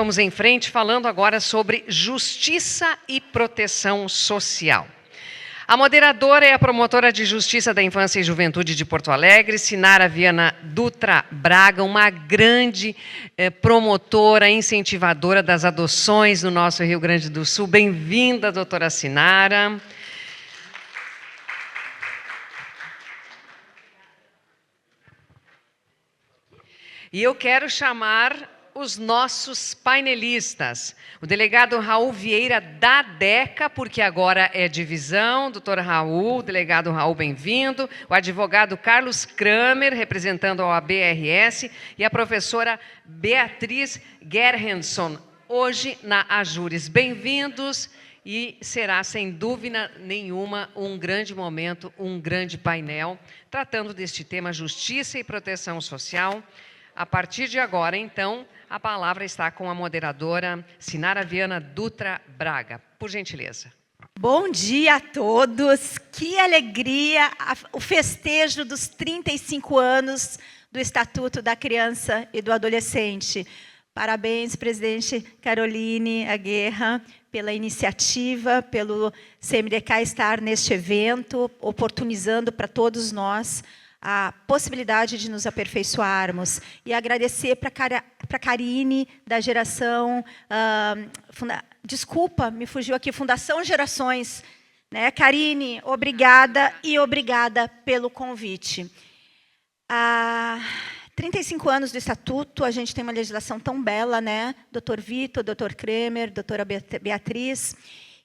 vamos em frente falando agora sobre justiça e proteção social. A moderadora é a promotora de Justiça da Infância e Juventude de Porto Alegre, Sinara Viana Dutra Braga, uma grande promotora, incentivadora das adoções no nosso Rio Grande do Sul. Bem-vinda, doutora Sinara. E eu quero chamar os nossos painelistas. O delegado Raul Vieira da DECA, porque agora é divisão. Doutor Raul, delegado Raul, bem-vindo. O advogado Carlos Kramer, representando a OAB-RS. E a professora Beatriz Gerhenson, hoje na Ajures. Bem-vindos. E será, sem dúvida nenhuma, um grande momento, um grande painel, tratando deste tema justiça e proteção social. A partir de agora, então, a palavra está com a moderadora Sinara Viana Dutra Braga. Por gentileza. Bom dia a todos. Que alegria o festejo dos 35 anos do Estatuto da Criança e do Adolescente. Parabéns, presidente Caroline Aguerra, pela iniciativa, pelo CMDK estar neste evento, oportunizando para todos nós a possibilidade de nos aperfeiçoarmos. E agradecer para a Karine, da geração... desculpa, me fugiu aqui, Fundação Gerações. Né? Karine, obrigada e obrigada pelo convite. 35 anos do Estatuto, a gente tem uma legislação tão bela, né? Dr. Vitor, Dr. Kramer, doutora Beatriz...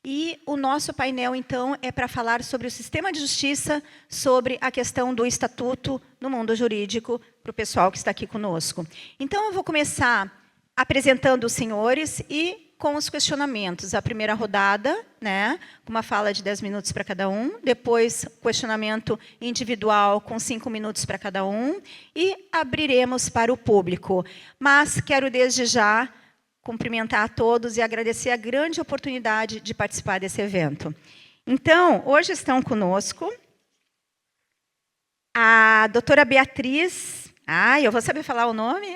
E o nosso painel, então, é para falar sobre o sistema de justiça, sobre a questão do estatuto no mundo jurídico, para o pessoal que está aqui conosco. Então, eu vou começar apresentando os senhores e com os questionamentos. A primeira rodada, né, com uma fala de 10 minutos para cada um, depois questionamento individual com 5 minutos para cada um, e abriremos para o público. Mas quero, desde já, cumprimentar a todos e agradecer a grande oportunidade de participar desse evento. Então, hoje estão conosco a doutora Beatriz... eu vou saber falar o nome?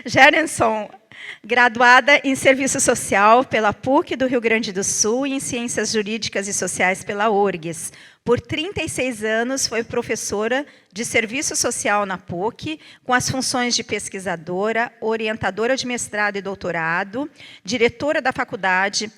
Gerhenson, graduada em Serviço Social pela PUC do Rio Grande do Sul e em Ciências Jurídicas e Sociais pela URGS. Por 36 anos, foi professora de Serviço Social na PUC, com as funções de pesquisadora, orientadora de mestrado e doutorado, diretora da faculdade,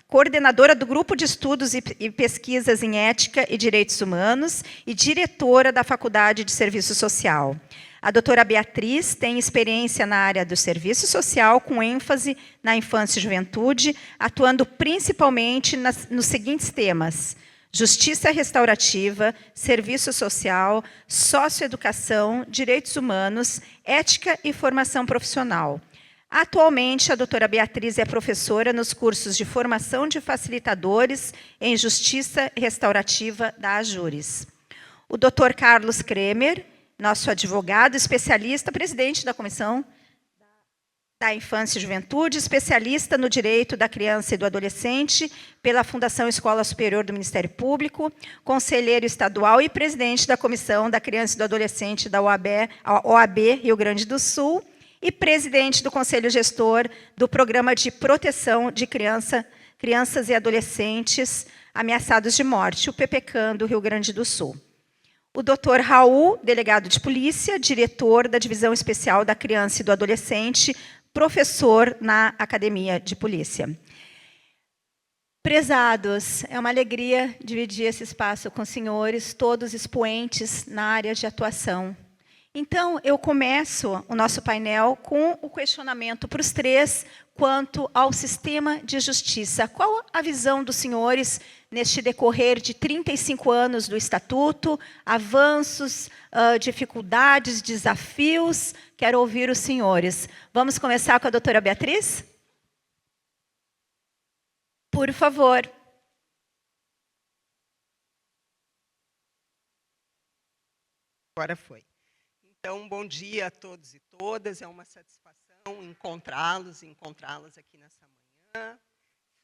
coordenadora do Grupo de Estudos e Pesquisas em Ética e Direitos Humanos e diretora da Faculdade de Serviço Social. A doutora Beatriz tem experiência na área do serviço social, com ênfase na infância e juventude, atuando principalmente nos seguintes temas: justiça restaurativa, serviço social, socioeducação, direitos humanos, ética e formação profissional. Atualmente, a doutora Beatriz é professora nos cursos de formação de facilitadores em justiça restaurativa da Ajures. O doutor Carlos Kramer, nosso advogado, especialista, presidente da Comissão da Infância e Juventude, especialista no direito da criança e do adolescente pela Fundação Escola Superior do Ministério Público, conselheiro estadual e presidente da Comissão da Criança e do Adolescente da OAB Rio Grande do Sul e presidente do Conselho Gestor do Programa de Proteção de Crianças e Adolescentes Ameaçados de Morte, o PPCAM do Rio Grande do Sul. O doutor Raul, delegado de polícia, diretor da Divisão Especial da Criança e do Adolescente, professor na Academia de Polícia. Prezados, é uma alegria dividir esse espaço com os senhores, todos expoentes na área de atuação. Então, eu começo o nosso painel com o questionamento para os três quanto ao sistema de justiça. Qual a visão dos senhores neste decorrer de 35 anos do Estatuto, avanços, dificuldades, desafios? Quero ouvir os senhores. Vamos começar com a doutora Beatriz? Por favor. Agora foi. Então, bom dia a todos e todas. É uma satisfação encontrá-las aqui nessa manhã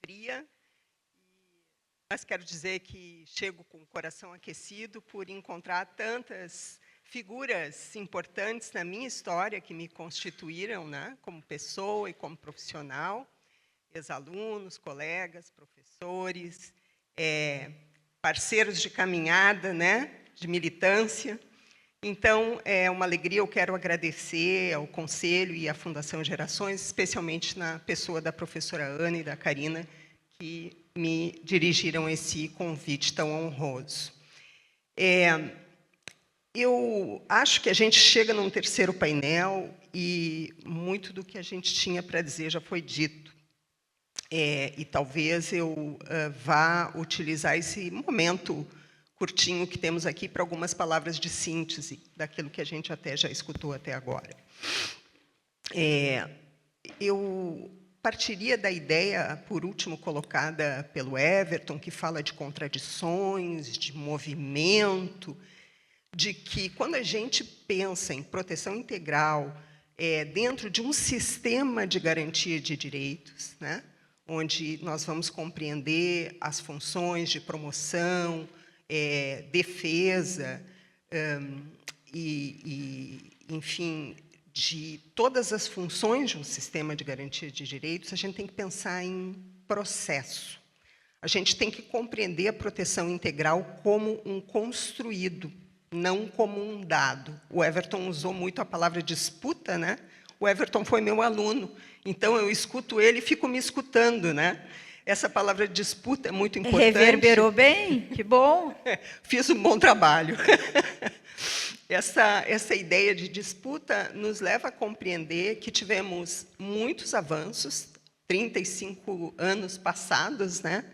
fria. Mas quero dizer que chego com o coração aquecido por encontrar tantas figuras importantes na minha história que me constituíram, né, como pessoa e como profissional, ex-alunos, colegas, professores, parceiros de caminhada, né, de militância. Então, é uma alegria, eu quero agradecer ao Conselho e à Fundação Gerações, especialmente na pessoa da professora Ana e da Karina, que me dirigiram esse convite tão honroso. Eu acho que a gente chega num terceiro painel e muito do que a gente tinha para dizer já foi dito. E talvez eu vá utilizar esse momento curtinho que temos aqui para algumas palavras de síntese daquilo que a gente até já escutou até agora. Eu partiria da ideia, por último, colocada pelo Everton, que fala de contradições, de movimento, de que, quando a gente pensa em proteção integral dentro de um sistema de garantia de direitos, né, onde nós vamos compreender as funções de promoção, defesa enfim, de todas as funções de um sistema de garantia de direitos, a gente tem que pensar em processo. A gente tem que compreender a proteção integral como um construído, não como um dado. O Everton usou muito a palavra disputa, né? O Everton foi meu aluno, então eu escuto ele e fico me escutando, né? Essa palavra disputa é muito importante. Reverberou bem, que bom. Fiz um bom trabalho. Essa ideia de disputa nos leva a compreender que tivemos muitos avanços, 35 anos passados, né,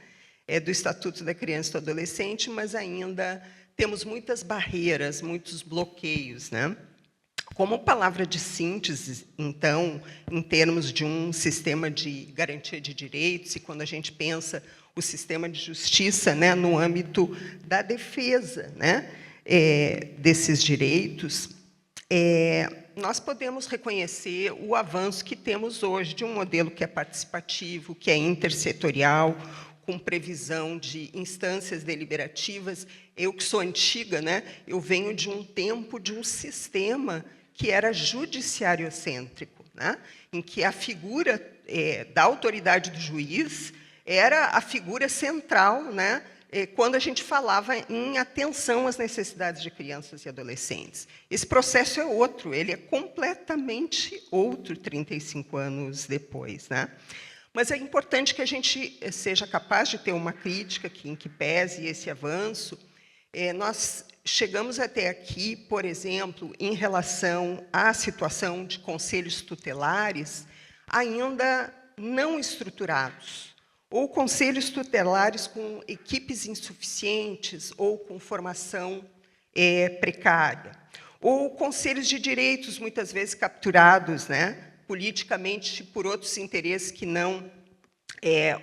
do Estatuto da Criança e do Adolescente, mas ainda temos muitas barreiras, muitos bloqueios, né? Como palavra de síntese, então, em termos de um sistema de garantia de direitos, e quando a gente pensa o sistema de justiça, né, no âmbito da defesa, né, desses direitos, nós podemos reconhecer o avanço que temos hoje de um modelo que é participativo, que é intersetorial, com previsão de instâncias deliberativas. Eu, que sou antiga, né, eu venho de um tempo, de um sistema que era judiciário-cêntrico, né, em que a figura da autoridade do juiz era a figura central, né, quando a gente falava em atenção às necessidades de crianças e adolescentes. Esse processo é outro, ele é completamente outro 35 anos depois, né? Mas é importante que a gente seja capaz de ter uma crítica em que pese esse avanço. Nós chegamos até aqui, por exemplo, em relação à situação de conselhos tutelares, ainda não estruturados, ou conselhos tutelares com equipes insuficientes ou com formação precária, ou conselhos de direitos, muitas vezes capturados, né, politicamente por outros interesses que não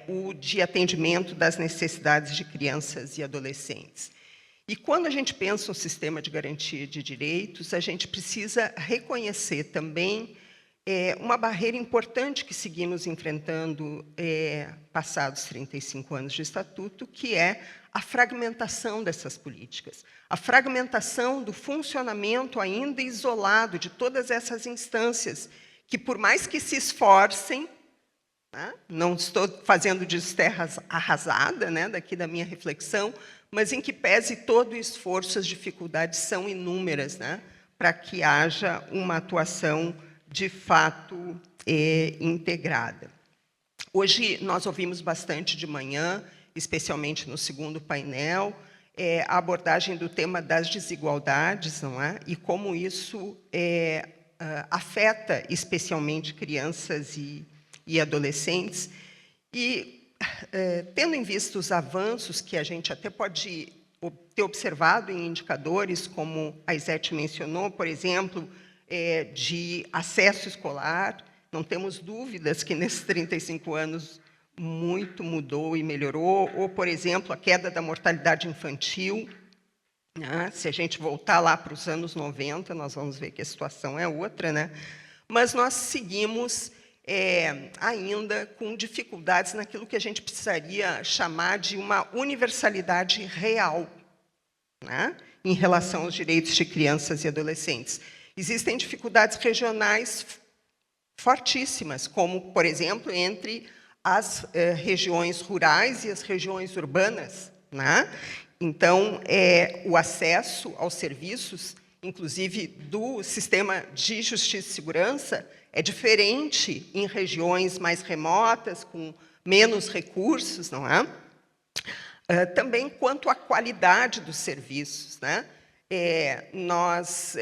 o de atendimento das necessidades de crianças e adolescentes. E quando a gente pensa no sistema de garantia de direitos, a gente precisa reconhecer também uma barreira importante que seguimos enfrentando passados 35 anos de estatuto, que é a fragmentação dessas políticas, a fragmentação do funcionamento ainda isolado de todas essas instâncias, que, por mais que se esforcem, né, não estou fazendo disso terra arrasada, né, daqui da minha reflexão, mas em que pese todo o esforço, as dificuldades são inúmeras, né, para que haja uma atuação de fato integrada. Hoje nós ouvimos bastante de manhã, especialmente no segundo painel, a abordagem do tema das desigualdades, não é? E como isso afeta especialmente crianças e adolescentes. E, tendo em vista os avanços que a gente até pode ter observado em indicadores, como a Isete mencionou, por exemplo, de acesso escolar, não temos dúvidas que, nesses 35 anos, muito mudou e melhorou, ou, por exemplo, a queda da mortalidade infantil. Se a gente voltar lá para os anos 90, nós vamos ver que a situação é outra, né? Mas nós seguimos ainda com dificuldades naquilo que a gente precisaria chamar de uma universalidade real, né? em relação aos direitos de crianças e adolescentes. Existem dificuldades regionais fortíssimas, como, por exemplo, entre as regiões rurais e as regiões urbanas, né? Então, o acesso aos serviços, inclusive do sistema de justiça e segurança, é diferente em regiões mais remotas, com menos recursos, não é? Também quanto à qualidade dos serviços, né? Nós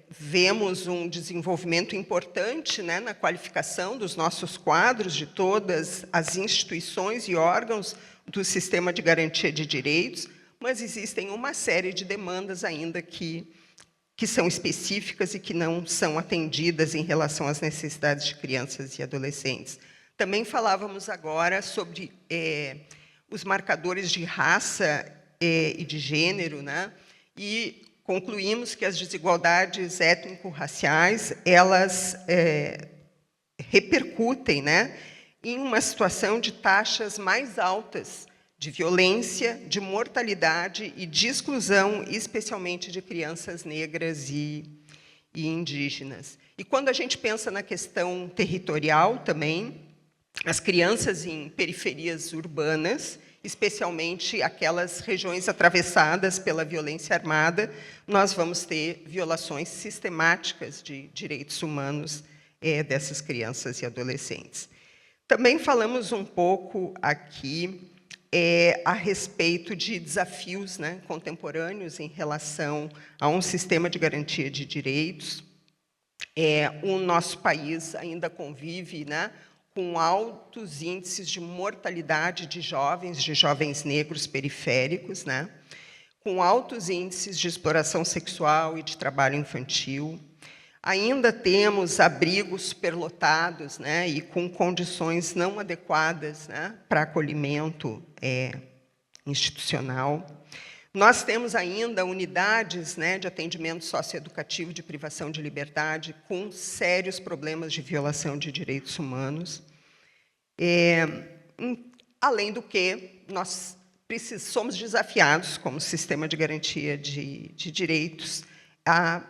vemos um desenvolvimento importante, né, na qualificação dos nossos quadros de todas as instituições e órgãos do sistema de garantia de direitos, mas existem uma série de demandas ainda que são específicas e que não são atendidas em relação às necessidades de crianças e adolescentes. Também falávamos agora sobre os marcadores de raça e de gênero, né? E concluímos que as desigualdades étnico-raciais, elas repercutem, né, em uma situação de taxas mais altas de violência, de mortalidade e de exclusão, especialmente de crianças negras e indígenas. E quando a gente pensa na questão territorial também, as crianças em periferias urbanas, especialmente aquelas regiões atravessadas pela violência armada, nós vamos ter violações sistemáticas de direitos humanos dessas crianças e adolescentes. Também falamos um pouco aqui a respeito de desafios, né, contemporâneos em relação a um sistema de garantia de direitos. O nosso país ainda convive, né, com altos índices de mortalidade de jovens negros periféricos, né, com altos índices de exploração sexual e de trabalho infantil. Ainda temos abrigos superlotados, né, e com condições não adequadas, né, para acolhimento institucional. Nós temos ainda unidades, né, de atendimento socioeducativo de privação de liberdade com sérios problemas de violação de direitos humanos. Além do que, nós somos desafiados, como sistema de garantia de direitos, a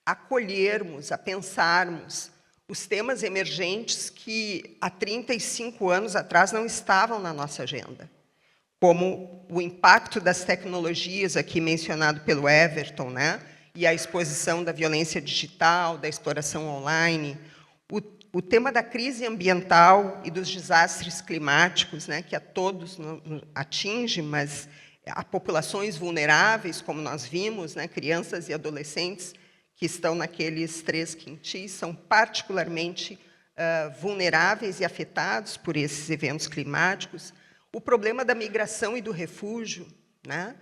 acolhermos, a pensarmos os temas emergentes que, há 35 anos atrás, não estavam na nossa agenda, como o impacto das tecnologias, aqui mencionado pelo Everton, né, e a exposição da violência digital, da exploração online, o tema da crise ambiental e dos desastres climáticos, né, que a todos atinge, mas a populações vulneráveis, como nós vimos, né, crianças e adolescentes que estão naqueles 3 quintis, são particularmente vulneráveis e afetados por esses eventos climáticos. O problema da migração e do refúgio, né,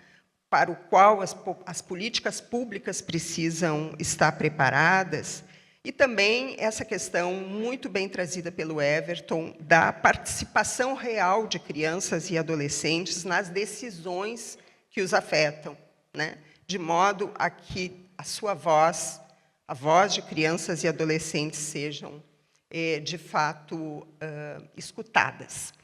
para o qual as políticas públicas precisam estar preparadas, e também essa questão muito bem trazida pelo Everton, da participação real de crianças e adolescentes nas decisões que os afetam, né, de modo a que a sua voz, a voz de crianças e adolescentes sejam, de fato, escutadas.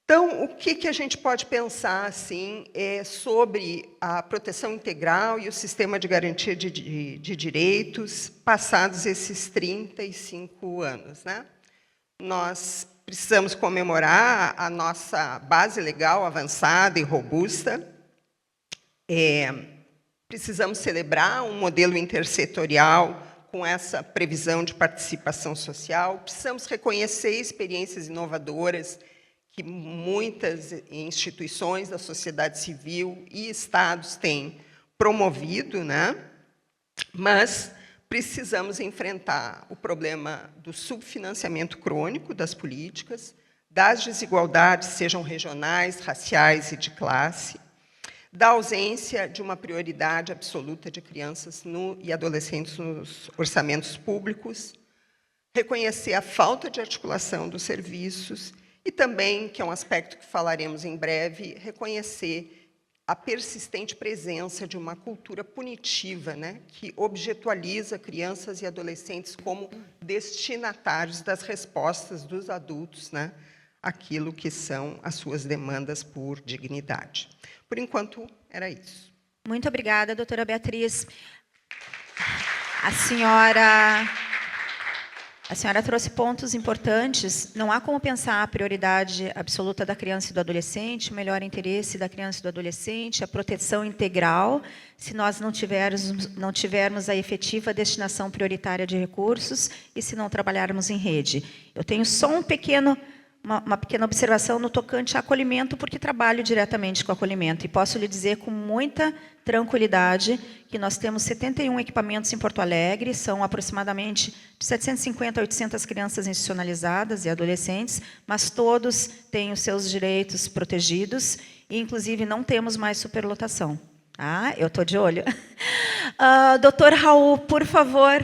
Então, o que a gente pode pensar assim, sobre a proteção integral e o sistema de garantia de direitos passados esses 35 anos, né? Nós precisamos comemorar a nossa base legal avançada e robusta. Precisamos celebrar um modelo intersetorial com essa previsão de participação social. Precisamos reconhecer experiências inovadoras que muitas instituições da sociedade civil e estados têm promovido, né? Mas precisamos enfrentar o problema do subfinanciamento crônico das políticas, das desigualdades, sejam regionais, raciais e de classe, da ausência de uma prioridade absoluta de crianças e adolescentes nos orçamentos públicos, reconhecer a falta de articulação dos serviços e também, que é um aspecto que falaremos em breve, reconhecer a persistente presença de uma cultura punitiva, né, que objetualiza crianças e adolescentes como destinatários das respostas dos adultos, né, àquilo que são as suas demandas por dignidade. Por enquanto, era isso. Muito obrigada, doutora Beatriz. A senhora trouxe pontos importantes. Não há como pensar a prioridade absoluta da criança e do adolescente, o melhor interesse da criança e do adolescente, a proteção integral, se nós não tivermos a efetiva destinação prioritária de recursos e se não trabalharmos em rede. Eu tenho só uma pequena observação no tocante a acolhimento, porque trabalho diretamente com acolhimento. E posso lhe dizer com muita tranquilidade que nós temos 71 equipamentos em Porto Alegre, são aproximadamente de 750 a 800 crianças institucionalizadas e adolescentes, mas todos têm os seus direitos protegidos e, inclusive, não temos mais superlotação. Ah, eu estou de olho. Doutor Raul, por favor.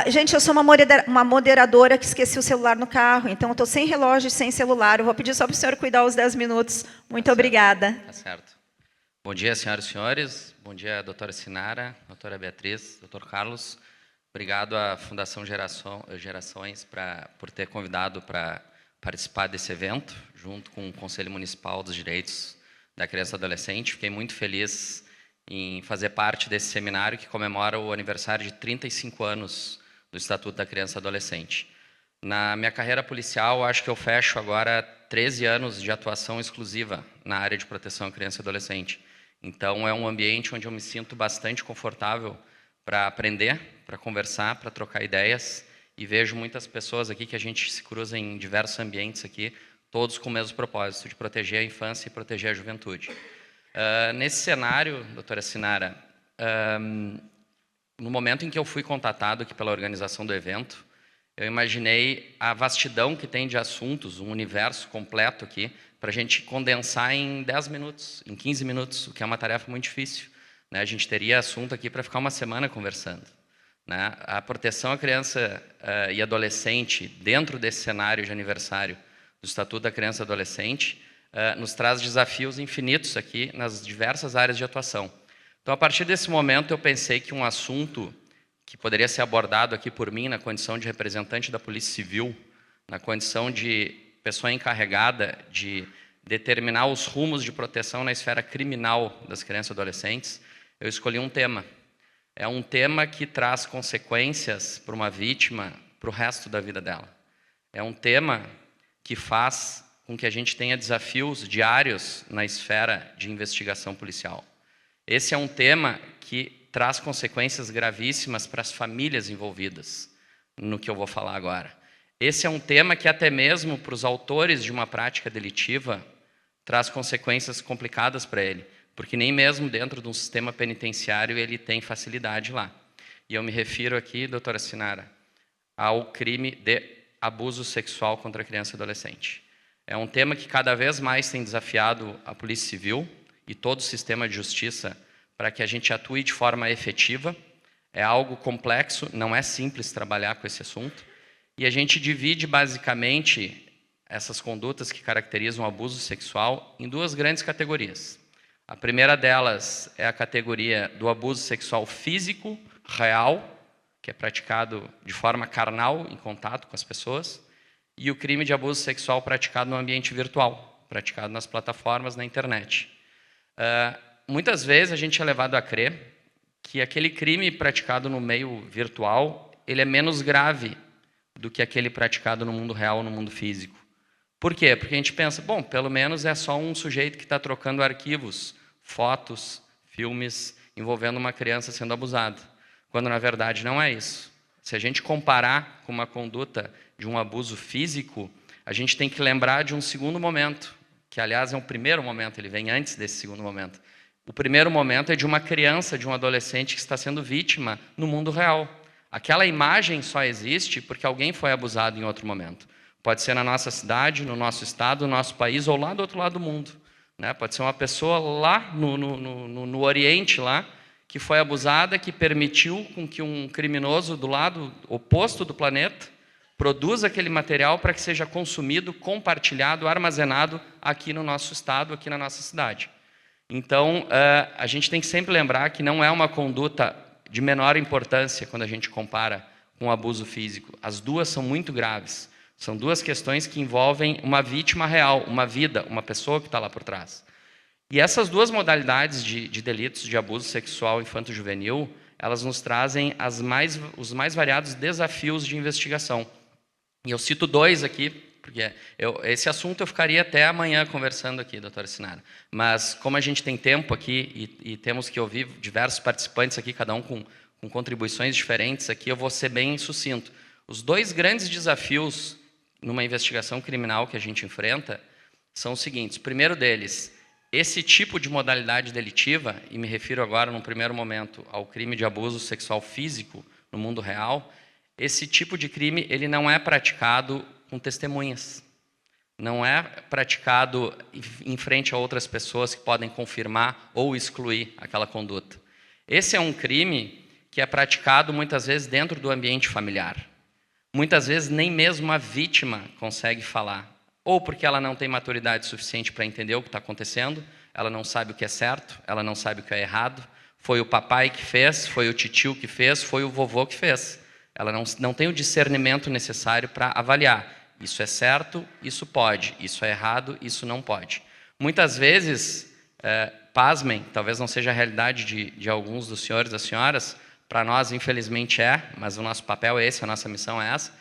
Gente, eu sou uma moderadora que esqueci o celular no carro, então eu estou sem relógio e sem celular. Eu vou pedir só para o senhor cuidar os 10 minutos. Muito obrigada. Tá certo. Bom dia, senhoras e senhores. Bom dia, doutora Sinara, doutora Beatriz, doutor Carlos. Obrigado à Fundação Gerações por ter convidado para participar desse evento, junto com o Conselho Municipal dos Direitos da Criança e do Adolescente. Fiquei muito feliz em fazer parte desse seminário que comemora o aniversário de 35 anos do Estatuto da Criança e do Adolescente. Na minha carreira policial, acho que eu fecho agora 13 anos de atuação exclusiva na área de proteção à criança e adolescente. Então, é um ambiente onde eu me sinto bastante confortável para aprender, para conversar, para trocar ideias, e vejo muitas pessoas aqui que a gente se cruza em diversos ambientes aqui, todos com o mesmo propósito, de proteger a infância e proteger a juventude. Nesse cenário, doutora Sinara, no momento em que eu fui contatado aqui pela organização do evento, eu imaginei a vastidão que tem de assuntos, um universo completo aqui, para a gente condensar em 10 minutos, em 15 minutos, o que é uma tarefa muito difícil, né? A gente teria assunto aqui para ficar uma semana conversando, né? A proteção à criança e adolescente, dentro desse cenário de aniversário do Estatuto da Criança e Adolescente, nos traz desafios infinitos aqui nas diversas áreas de atuação. Então, a partir desse momento, eu pensei que um assunto que poderia ser abordado aqui por mim na condição de representante da Polícia Civil, na condição de pessoa encarregada de determinar os rumos de proteção na esfera criminal das crianças e adolescentes, eu escolhi um tema. É um tema que traz consequências para uma vítima para o resto da vida dela. É um tema que faz com que a gente tenha desafios diários na esfera de investigação policial. Esse é um tema que traz consequências gravíssimas para as famílias envolvidas, no que eu vou falar agora. Esse é um tema que até mesmo para os autores de uma prática delitiva traz consequências complicadas para ele, porque nem mesmo dentro de um sistema penitenciário ele tem facilidade lá. E eu me refiro aqui, doutora Sinara, ao crime de abuso sexual contra criança e adolescente. É um tema que cada vez mais tem desafiado a Polícia Civil e todo o sistema de justiça para que a gente atue de forma efetiva. É algo complexo, não é simples trabalhar com esse assunto. E a gente divide basicamente essas condutas que caracterizam o abuso sexual em duas grandes categorias. A primeira delas é a categoria do abuso sexual físico, real, que é praticado de forma carnal, em contato com as pessoas, e o crime de abuso sexual praticado no ambiente virtual, praticado nas plataformas, na internet. Muitas vezes a gente é levado a crer que aquele crime praticado no meio virtual ele é menos grave do que aquele praticado no mundo real, no mundo físico. Por quê? Porque a gente pensa, bom, pelo menos é só um sujeito que está trocando arquivos, fotos, filmes, envolvendo uma criança sendo abusada, quando na verdade não é isso. Se a gente comparar com uma conduta de um abuso físico, a gente tem que lembrar de um segundo momento, que aliás é um primeiro momento, ele vem antes desse segundo momento. O primeiro momento é de uma criança, de um adolescente que está sendo vítima no mundo real. Aquela imagem só existe porque alguém foi abusado em outro momento. Pode ser na nossa cidade, no nosso estado, no nosso país ou lá do outro lado do mundo, né? Pode ser uma pessoa lá no Oriente, lá, que foi abusada, que permitiu com que um criminoso do lado oposto do planeta produza aquele material para que seja consumido, compartilhado, armazenado aqui no nosso estado, aqui na nossa cidade. Então, a gente tem que sempre lembrar que não é uma conduta de menor importância quando a gente compara com o abuso físico. As duas são muito graves. São duas questões que envolvem uma vítima real, uma vida, uma pessoa que está lá por trás. E essas duas modalidades de delitos de abuso sexual infanto-juvenil, elas nos trazem os mais variados desafios de investigação. E eu cito dois aqui, porque esse assunto eu ficaria até amanhã conversando aqui, doutora Sinara. Mas como a gente tem tempo aqui e temos que ouvir diversos participantes aqui, cada um com contribuições diferentes aqui, eu vou ser bem sucinto. Os dois grandes desafios numa investigação criminal que a gente enfrenta são os seguintes. O primeiro deles, esse tipo de modalidade delitiva, e me refiro agora, num primeiro momento, ao crime de abuso sexual físico no mundo real, esse tipo de crime ele não é praticado com testemunhas. Não é praticado em frente a outras pessoas que podem confirmar ou excluir aquela conduta. Esse é um crime que é praticado muitas vezes dentro do ambiente familiar. Muitas vezes nem mesmo a vítima consegue falar. Ou porque ela não tem maturidade suficiente para entender o que está acontecendo, ela não sabe o que é certo, ela não sabe o que é errado, foi o papai que fez, foi o titio que fez, foi o vovô que fez. Ela não tem o discernimento necessário para avaliar. Isso é certo, isso pode, isso é errado, isso não pode. Muitas vezes, pasmem, talvez não seja a realidade de alguns dos senhores e das senhoras, para nós infelizmente mas o nosso papel é esse, a nossa missão é essa,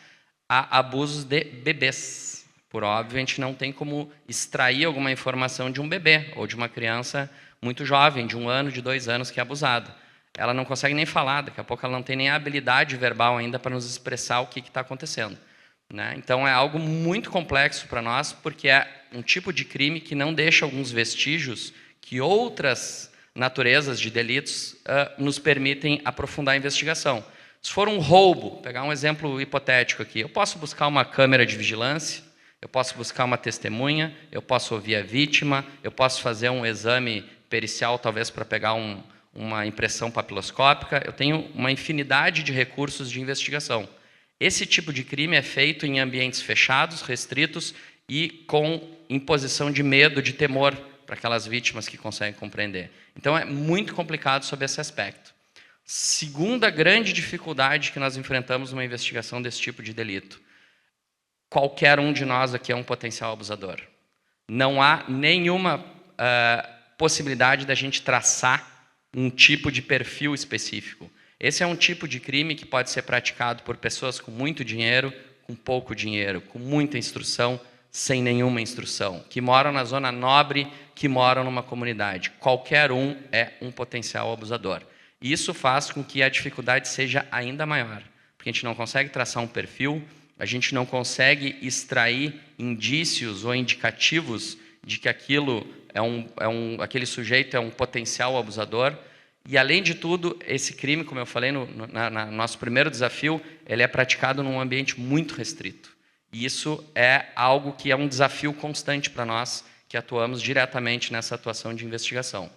há abusos de bebês. Por óbvio, a gente não tem como extrair alguma informação de um bebê ou de uma criança muito jovem, de 1 ano, de 2 anos, que é abusada. Ela não consegue nem falar, daqui a pouco ela não tem nem a habilidade verbal ainda para nos expressar o que está acontecendo. Né? Então, é algo muito complexo para nós, porque é um tipo de crime que não deixa alguns vestígios que outras naturezas de delitos nos permitem aprofundar a investigação. Se for um roubo, pegar um exemplo hipotético aqui, eu posso buscar uma câmera de vigilância, eu posso buscar uma testemunha, eu posso ouvir a vítima, eu posso fazer um exame pericial, talvez para pegar uma impressão papiloscópica, eu tenho uma infinidade de recursos de investigação. Esse tipo de crime é feito em ambientes fechados, restritos e com imposição de medo, de temor para aquelas vítimas que conseguem compreender. Então, é muito complicado sob esse aspecto. Segunda grande dificuldade que nós enfrentamos numa investigação desse tipo de delito. Qualquer um de nós aqui é um potencial abusador. Não há nenhuma possibilidade da gente traçar um tipo de perfil específico. Esse é um tipo de crime que pode ser praticado por pessoas com muito dinheiro, com pouco dinheiro, com muita instrução, sem nenhuma instrução, que moram na zona nobre, que moram numa comunidade. Qualquer um é um potencial abusador. E isso faz com que a dificuldade seja ainda maior, porque a gente não consegue traçar um perfil, a gente não consegue extrair indícios ou indicativos de que aquilo aquele sujeito é um potencial abusador. E, além de tudo, esse crime, como eu falei no nosso primeiro desafio, ele é praticado num ambiente muito restrito. E isso é algo que é um desafio constante para nós, que atuamos diretamente nessa atuação de investigação.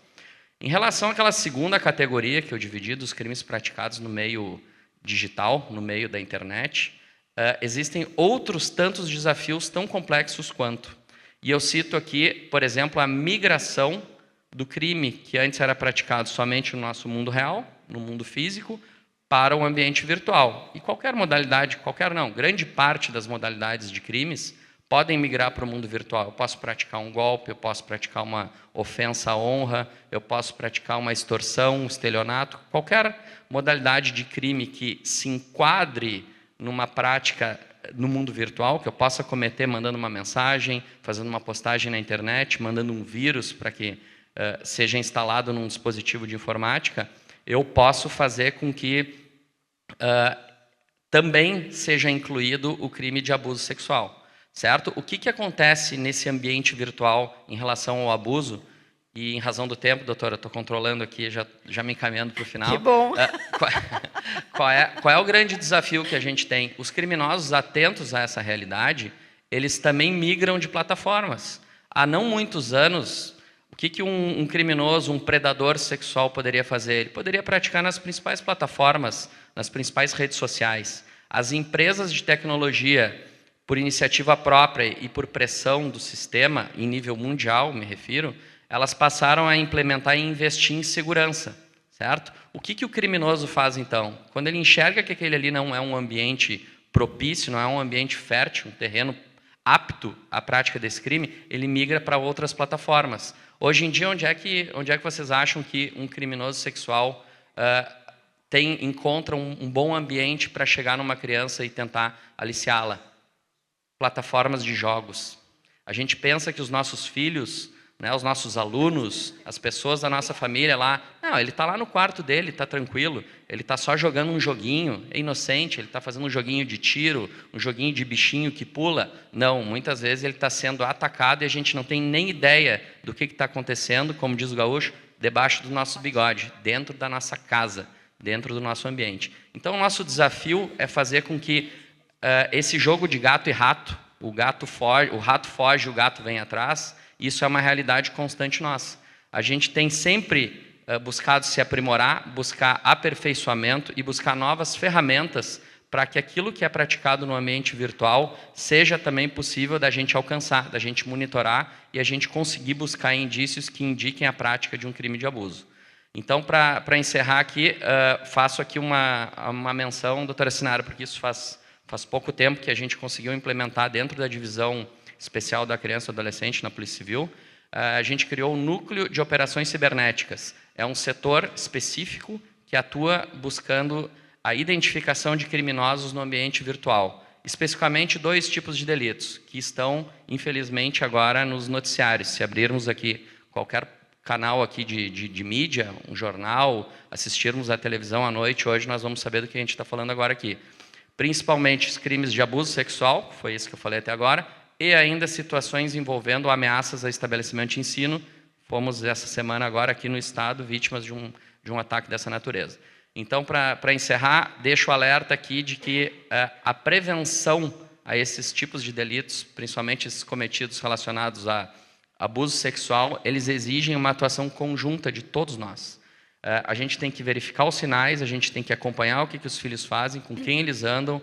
Em relação àquela segunda categoria que eu dividi, dos crimes praticados no meio digital, no meio da internet, existem outros tantos desafios tão complexos quanto. E eu cito aqui, por exemplo, a migração do crime que antes era praticado somente no nosso mundo real, no mundo físico, para o ambiente virtual. E qualquer modalidade, grande parte das modalidades de crimes podem migrar para o mundo virtual. Eu posso praticar um golpe, eu posso praticar uma ofensa à honra, eu posso praticar uma extorsão, um estelionato, qualquer modalidade de crime que se enquadre numa prática no mundo virtual, que eu possa cometer mandando uma mensagem, fazendo uma postagem na internet, mandando um vírus para que seja instalado num dispositivo de informática, eu posso fazer com que também seja incluído o crime de abuso sexual, certo? O que acontece nesse ambiente virtual em relação ao abuso? E, em razão do tempo, doutora, estou controlando aqui, já me encaminhando para o final. Que bom! Qual é o grande desafio que a gente tem? Os criminosos atentos a essa realidade, eles também migram de plataformas. Há não muitos anos, o que um criminoso, um predador sexual poderia fazer? Ele poderia praticar nas principais plataformas, nas principais redes sociais. As empresas de tecnologia, por iniciativa própria e por pressão do sistema, em nível mundial, me refiro, elas passaram a implementar e investir em segurança, certo? O que o criminoso faz, então? Quando ele enxerga que aquele ali não é um ambiente propício, não é um ambiente fértil, um terreno apto à prática desse crime, ele migra para outras plataformas, Hoje em dia, onde é que vocês acham que um criminoso sexual encontra um bom ambiente para chegar numa criança e tentar aliciá-la? Plataformas de jogos. A gente pensa que os nossos filhos, né, os nossos alunos, as pessoas da nossa família lá, não, ele está lá no quarto dele, está tranquilo, ele está só jogando um joguinho, é inocente, ele está fazendo um joguinho de tiro, um joguinho de bichinho que pula. Não, muitas vezes ele está sendo atacado e a gente não tem nem ideia do que está acontecendo, como diz o gaúcho, debaixo do nosso bigode, dentro da nossa casa, dentro do nosso ambiente. Então, o nosso desafio é fazer com que esse jogo de gato e rato, o rato foge, o gato vem atrás, isso é uma realidade constante nossa. A gente tem sempre buscado se aprimorar, buscar aperfeiçoamento e buscar novas ferramentas para que aquilo que é praticado no ambiente virtual seja também possível da gente alcançar, da gente monitorar e a gente conseguir buscar indícios que indiquem a prática de um crime de abuso. Então, para encerrar aqui, faço aqui uma menção, doutora Sinara, porque isso faz pouco tempo que a gente conseguiu implementar dentro da divisão especial da criança e adolescente na Polícia Civil. A gente criou o Núcleo de Operações Cibernéticas. É um setor específico que atua buscando a identificação de criminosos no ambiente virtual. Especificamente 2 tipos de delitos, que estão, infelizmente, agora nos noticiários. Se abrirmos aqui qualquer canal aqui de mídia, um jornal, assistirmos à televisão à noite, hoje nós vamos saber do que a gente está falando agora aqui. Principalmente os crimes de abuso sexual, foi isso que eu falei até agora, e ainda situações envolvendo ameaças a estabelecimento de ensino. Fomos, essa semana agora, aqui no Estado, vítimas de um ataque dessa natureza. Então, para encerrar, deixo o alerta aqui de que a prevenção a esses tipos de delitos, principalmente esses cometidos relacionados a abuso sexual, eles exigem uma atuação conjunta de todos nós. A gente tem que verificar os sinais, a gente tem que acompanhar o que os filhos fazem, com quem eles andam,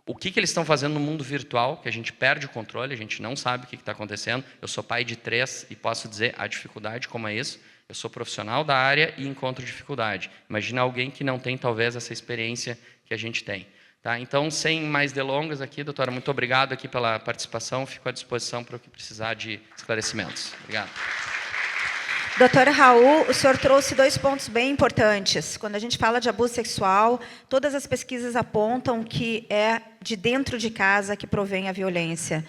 o que eles estão fazendo no mundo virtual, que a gente perde o controle, a gente não sabe o que está acontecendo. Eu sou pai de 3 e posso dizer a dificuldade como é isso. Eu sou profissional da área e encontro dificuldade. Imagina alguém que não tem, talvez, essa experiência que a gente tem. Tá? Então, sem mais delongas aqui, doutora, muito obrigado aqui pela participação. Fico à disposição para o que precisar de esclarecimentos. Obrigado. Doutor Raul, o senhor trouxe 2 pontos bem importantes. Quando a gente fala de abuso sexual, todas as pesquisas apontam que é de dentro de casa que provém a violência.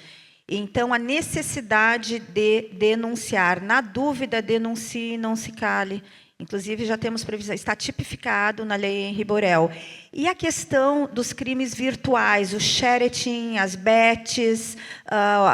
Então, a necessidade de denunciar. Na dúvida, denuncie, não se cale. Inclusive, já temos previsão, está tipificado na lei Henri Borel. E a questão dos crimes virtuais, o sharing, as bets,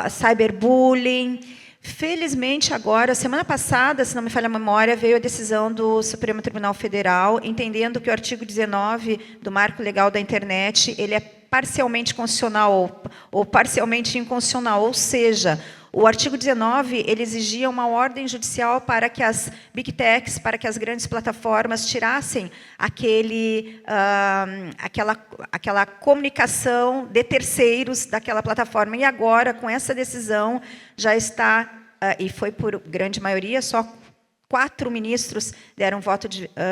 cyberbullying. Felizmente, agora, semana passada, se não me falha a memória, veio a decisão do Supremo Tribunal Federal, entendendo que o artigo 19 do Marco Legal da Internet, ele é parcialmente constitucional ou parcialmente inconstitucional, ou seja, o artigo 19, ele exigia uma ordem judicial para que as big techs, para que as grandes plataformas tirassem aquela comunicação de terceiros daquela plataforma. E agora, com essa decisão, já está, e foi por grande maioria, só 4 ministros deram voto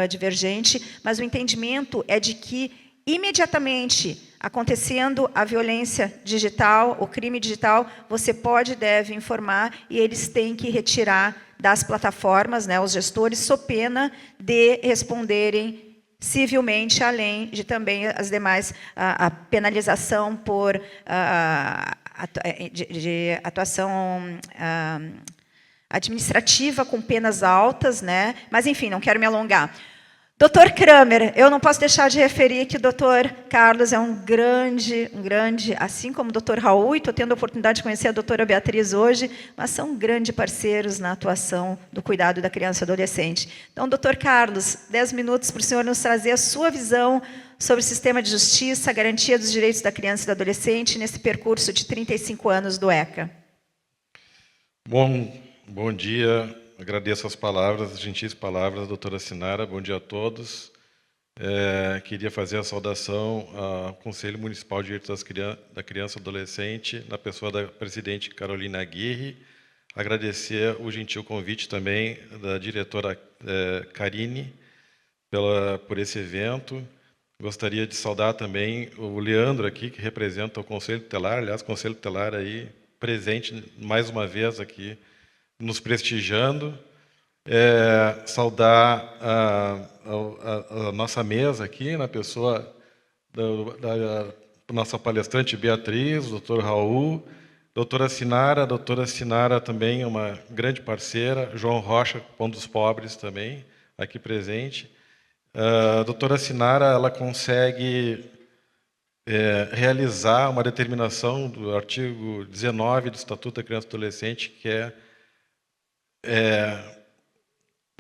divergente, mas o entendimento é de que, imediatamente acontecendo a violência digital, o crime digital, você pode e deve informar, e eles têm que retirar das plataformas, né, os gestores, sob pena de responderem civilmente, além de também as demais, a penalização por de atuação administrativa com penas altas, né? Mas, enfim, não quero me alongar. Doutor Kramer, eu não posso deixar de referir que o doutor Carlos é um grande, assim como o doutor Raul, e estou tendo a oportunidade de conhecer a doutora Beatriz hoje, mas são grandes parceiros na atuação do cuidado da criança e adolescente. Então, doutor Carlos, 10 minutos para o senhor nos trazer a sua visão sobre o sistema de justiça, a garantia dos direitos da criança e do adolescente, nesse percurso de 35 anos do ECA. Bom dia. Agradeço as palavras, as gentis palavras da doutora Sinara. Bom dia a todos. Queria fazer a saudação ao Conselho Municipal de Direitos da Criança e Adolescente, na pessoa da presidente Carolina Aguirre. Agradecer o gentil convite também da diretora Karine por esse evento. Gostaria de saudar também o Leandro aqui, que representa o Conselho Tutelar. Aliás, o Conselho Tutelar aí presente mais uma vez aqui, nos prestigiando. saudar a nossa mesa aqui, na pessoa da nossa palestrante Beatriz, doutor Raul, doutora Sinara também é uma grande parceira, João Rocha, Pão dos Pobres também, aqui presente. A doutora Sinara, ela consegue realizar uma determinação do artigo 19 do Estatuto da Criança e do Adolescente, que é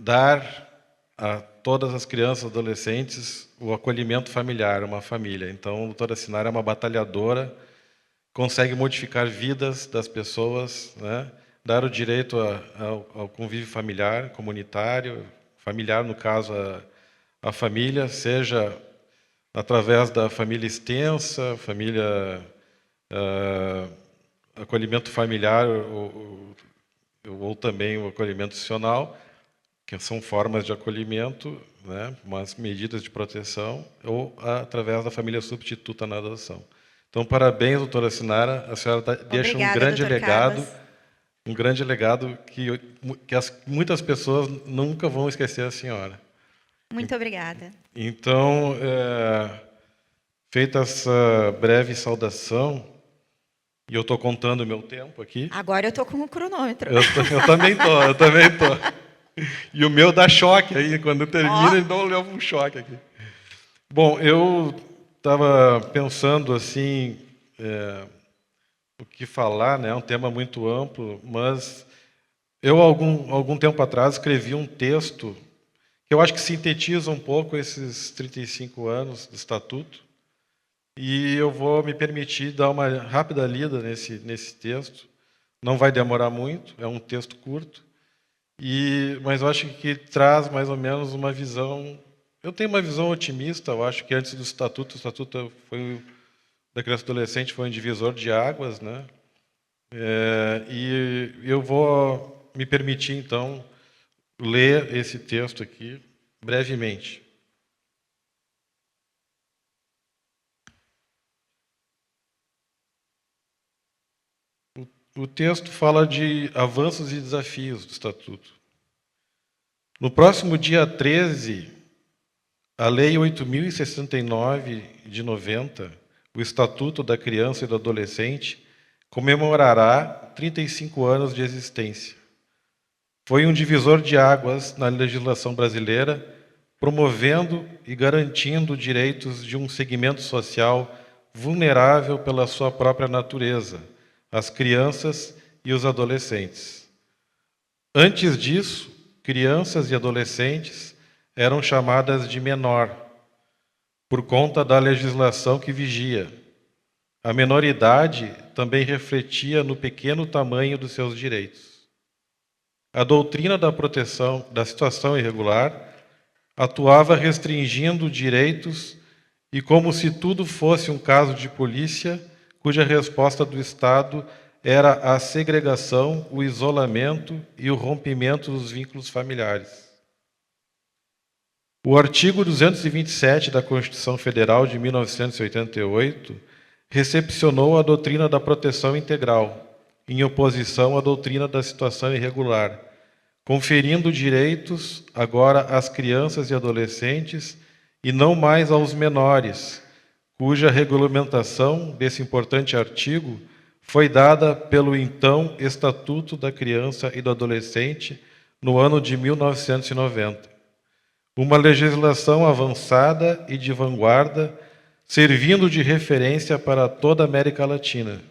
dar a todas as crianças e adolescentes o acolhimento familiar, uma família. Então, a doutora Sinara é uma batalhadora, consegue modificar vidas das pessoas, né? Dar o direito ao convívio familiar, comunitário, familiar, no caso, a família, seja através da família extensa, acolhimento familiar ou também o acolhimento institucional, que são formas de acolhimento, né, umas medidas de proteção, ou através da família substituta na adoção. Então, parabéns, doutora Sinara, a senhora deixa um grande legado que muitas pessoas nunca vão esquecer a senhora. Muito obrigada. Então, feita essa breve saudação, e eu estou contando o meu tempo aqui. Agora eu estou com o cronômetro. Eu também estou. E o meu dá choque aí, quando termina, então leva um choque aqui. Bom, eu estava pensando assim, o que falar, né? É um tema muito amplo, mas eu, algum tempo atrás, escrevi um texto que eu acho que sintetiza um pouco esses 35 anos do Estatuto, e eu vou me permitir dar uma rápida lida nesse texto. Não vai demorar muito, é um texto curto, mas eu acho que traz mais ou menos uma visão. Eu tenho uma visão otimista. Eu acho que antes do Estatuto, o Estatuto da Criança e Adolescente foi um divisor de águas, né? E eu vou me permitir, então, ler esse texto aqui brevemente. O texto fala de avanços e desafios do Estatuto. No próximo dia 13, a Lei 8.069 de 90, o Estatuto da Criança e do Adolescente, comemorará 35 anos de existência. Foi um divisor de águas na legislação brasileira, promovendo e garantindo direitos de um segmento social vulnerável pela sua própria natureza, as crianças e os adolescentes. Antes disso, crianças e adolescentes eram chamadas de menor, por conta da legislação que vigia. A menoridade também refletia no pequeno tamanho dos seus direitos. A doutrina da proteção da situação irregular atuava restringindo direitos e como se tudo fosse um caso de polícia, cuja resposta do Estado era a segregação, o isolamento e o rompimento dos vínculos familiares. O artigo 227 da Constituição Federal de 1988 recepcionou a doutrina da proteção integral, em oposição à doutrina da situação irregular, conferindo direitos agora às crianças e adolescentes e não mais aos menores, cuja regulamentação desse importante artigo foi dada pelo então Estatuto da Criança e do Adolescente no ano de 1990. Uma legislação avançada e de vanguarda, servindo de referência para toda a América Latina.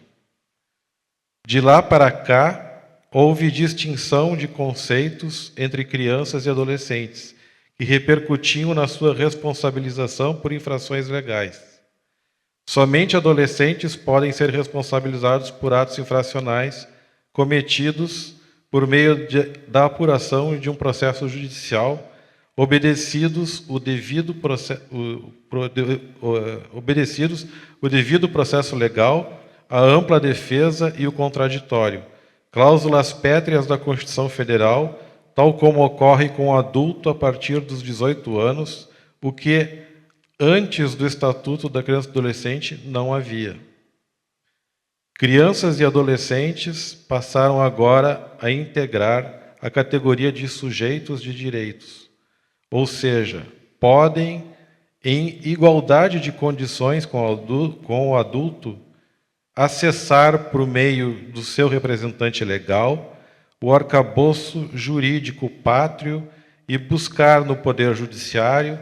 De lá para cá, houve distinção de conceitos entre crianças e adolescentes, que repercutiam na sua responsabilização por infrações legais. Somente adolescentes podem ser responsabilizados por atos infracionais cometidos por meio da apuração de um processo judicial, obedecidos o devido processo legal, a ampla defesa e o contraditório, cláusulas pétreas da Constituição Federal, tal como ocorre com o adulto a partir dos 18 anos, o que antes do Estatuto da Criança e do Adolescente não havia. Crianças e adolescentes passaram agora a integrar a categoria de sujeitos de direitos, ou seja, podem, em igualdade de condições com o adulto, acessar, por meio do seu representante legal, o arcabouço jurídico pátrio e buscar no Poder Judiciário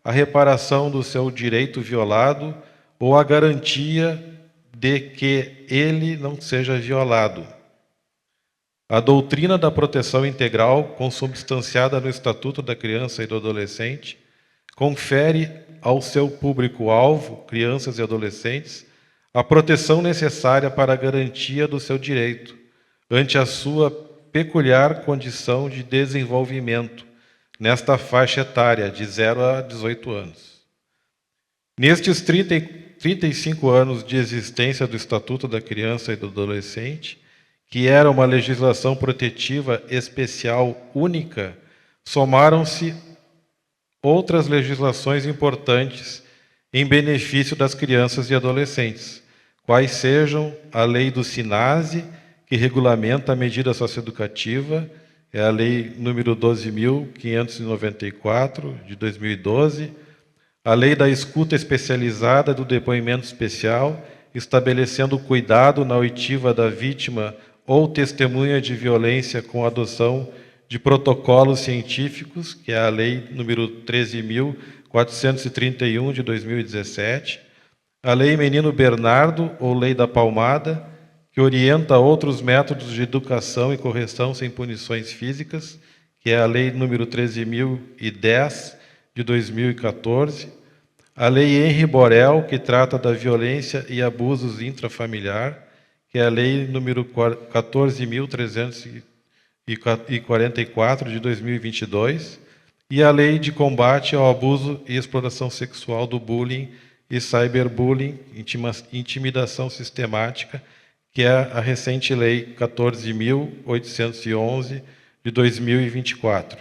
a reparação do seu direito violado ou a garantia de que ele não seja violado. A doutrina da proteção integral, consubstanciada no Estatuto da Criança e do Adolescente, confere ao seu público-alvo, crianças e adolescentes, a proteção necessária para a garantia do seu direito, ante a sua peculiar condição de desenvolvimento, nesta faixa etária, de 0 a 18 anos. Nestes 35 anos de existência do Estatuto da Criança e do Adolescente, que era uma legislação protetiva especial única, somaram-se outras legislações importantes em benefício das crianças e adolescentes, quais sejam a Lei do SINASE, que regulamenta a medida socioeducativa, é a Lei número 12.594, de 2012, a Lei da Escuta Especializada do Depoimento Especial, estabelecendo o cuidado na oitiva da vítima ou testemunha de violência com a adoção de protocolos científicos, que é a Lei número 13.431, de 2017, a Lei Menino Bernardo, ou Lei da Palmada, que orienta outros métodos de educação e correção sem punições físicas, que é a Lei número 13.010, de 2014, a Lei Henri Borel, que trata da violência e abusos intrafamiliar, que é a Lei número 14.344, de 2022, e a Lei de Combate ao Abuso e Exploração Sexual do Bullying e Cyberbullying, Intimidação Sistemática, que é a recente Lei 14.811, de 2024.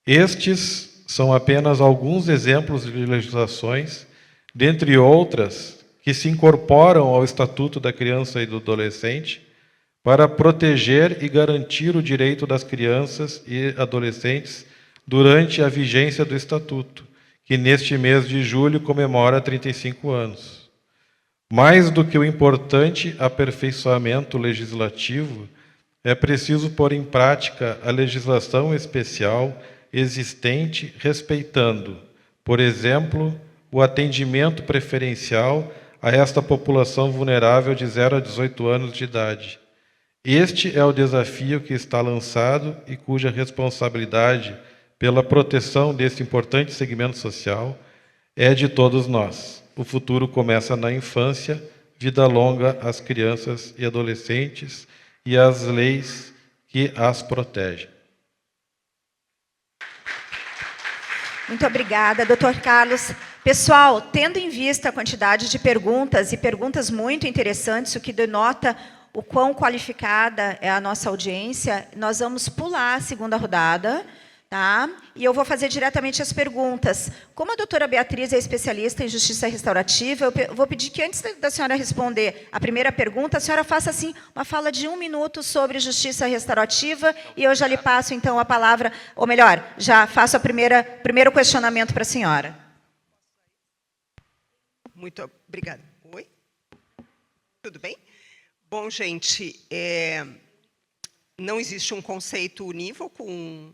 Estes são apenas alguns exemplos de legislações, dentre outras, que se incorporam ao Estatuto da Criança e do Adolescente para proteger e garantir o direito das crianças e adolescentes durante a vigência do Estatuto, que neste mês de julho comemora 35 anos. Mais do que o importante aperfeiçoamento legislativo, é preciso pôr em prática a legislação especial existente, respeitando, por exemplo, o atendimento preferencial a esta população vulnerável de 0 a 18 anos de idade. Este é o desafio que está lançado e cuja responsabilidade pela proteção deste importante segmento social é de todos nós. O futuro começa na infância, vida longa às crianças e adolescentes e às leis que as protegem. Muito obrigada, doutor Carlos. Pessoal, tendo em vista a quantidade de perguntas, e perguntas muito interessantes, o que denota o quão qualificada é a nossa audiência, nós vamos pular a segunda rodada, tá? E eu vou fazer diretamente as perguntas. Como a doutora Beatriz é especialista em justiça restaurativa, eu vou pedir que, antes da senhora responder a primeira pergunta, a senhora faça assim uma fala de 1 minuto sobre justiça restaurativa, e eu já lhe passo, então, a palavra, ou melhor, já faço primeiro questionamento para a senhora. Muito obrigada. Oi? Tudo bem? Bom, gente, não existe um conceito unívoco, um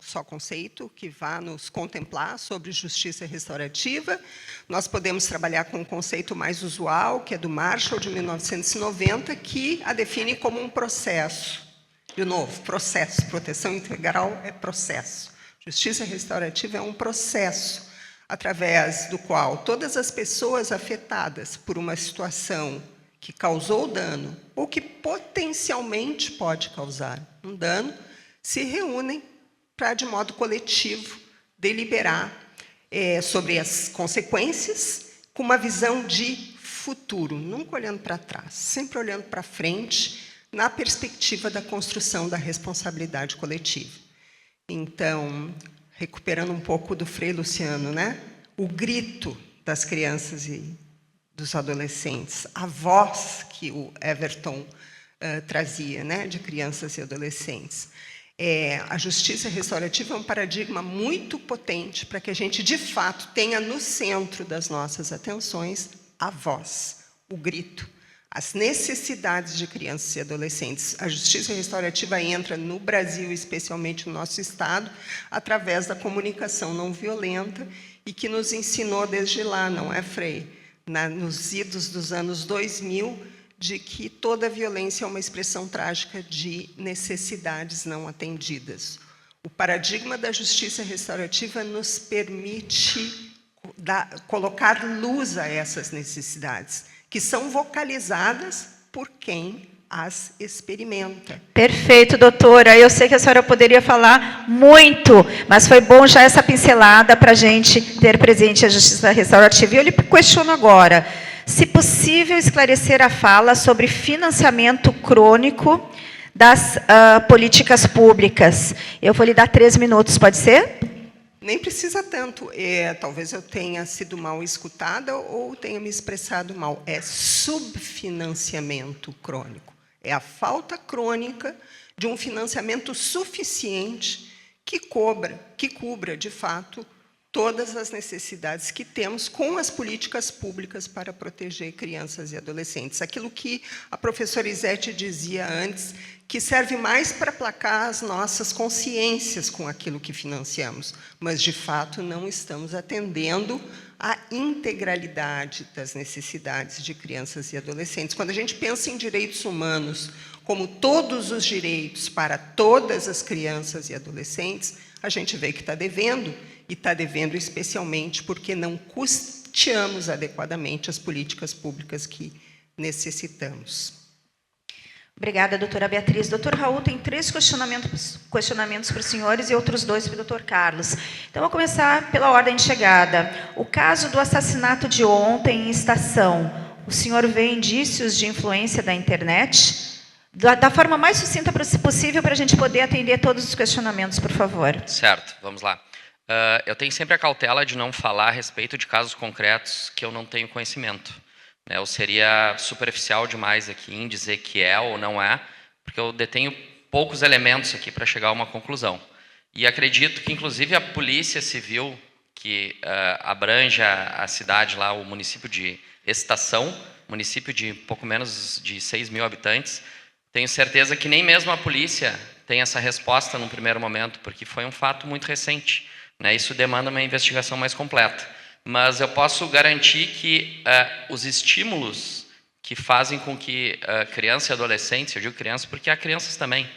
só conceito que vá nos contemplar sobre justiça restaurativa. Nós podemos trabalhar com um conceito mais usual, que é do Marshall, de 1990, que a define como um processo. De novo, processo. Proteção integral é processo. Justiça restaurativa é um processo através do qual todas as pessoas afetadas por uma situação que causou dano ou que potencialmente pode causar um dano, se reúnem para, de modo coletivo, deliberar sobre as consequências com uma visão de futuro, nunca olhando para trás, sempre olhando para frente, na perspectiva da construção da responsabilidade coletiva. Então, recuperando um pouco do Frei Luciano, né? O grito das crianças e dos adolescentes, a voz que o Everton trazia, né? De crianças e adolescentes. A justiça restaurativa é um paradigma muito potente para que a gente, de fato, tenha no centro das nossas atenções a voz, o grito, as necessidades de crianças e adolescentes. A justiça restaurativa entra no Brasil, especialmente no nosso estado, através da comunicação não violenta e que nos ensinou desde lá, não é, Frei? Nos idos dos anos 2000, de que toda violência é uma expressão trágica de necessidades não atendidas. O paradigma da justiça restaurativa nos permite colocar luz a essas necessidades, que são vocalizadas por quem as experimenta. Perfeito, doutora. Eu sei que a senhora poderia falar muito, mas foi bom já essa pincelada para a gente ter presente a justiça restaurativa. E eu lhe questiono agora, se possível esclarecer a fala sobre financiamento crônico das políticas públicas. Eu vou lhe dar 3 minutos, pode ser? Nem precisa tanto. Talvez eu tenha sido mal escutada ou tenha me expressado mal. É subfinanciamento crônico. É a falta crônica de um financiamento suficiente que cubra, de fato, todas as necessidades que temos com as políticas públicas para proteger crianças e adolescentes. Aquilo que a professora Izete dizia antes, que serve mais para aplacar as nossas consciências com aquilo que financiamos, mas, de fato, não estamos atendendo à integralidade das necessidades de crianças e adolescentes. Quando a gente pensa em direitos humanos como todos os direitos para todas as crianças e adolescentes, a gente vê que está devendo, e está devendo especialmente porque não custeamos adequadamente as políticas públicas que necessitamos. Obrigada, doutora Beatriz. Doutor Raul, tem 3 questionamentos para os senhores e outros 2 para o doutor Carlos. Então, vou começar pela ordem de chegada. O caso do assassinato de ontem em Estação, o senhor vê indícios de influência da internet? Da forma mais sucinta possível para a gente poder atender todos os questionamentos, por favor. Certo, vamos lá. Eu tenho sempre a cautela de não falar a respeito de casos concretos que eu não tenho conhecimento. Eu seria superficial demais aqui em dizer que é ou não é, porque eu detenho poucos elementos aqui para chegar a uma conclusão. E acredito que, inclusive, a Polícia Civil, que abrange a cidade lá, o município de Estação, município de pouco menos de 6 mil habitantes, tenho certeza que nem mesmo a polícia tem essa resposta num primeiro momento, porque foi um fato muito recente. Isso demanda uma investigação mais completa. Mas eu posso garantir que os estímulos que fazem com que crianças e adolescentes, eu digo crianças porque há crianças também,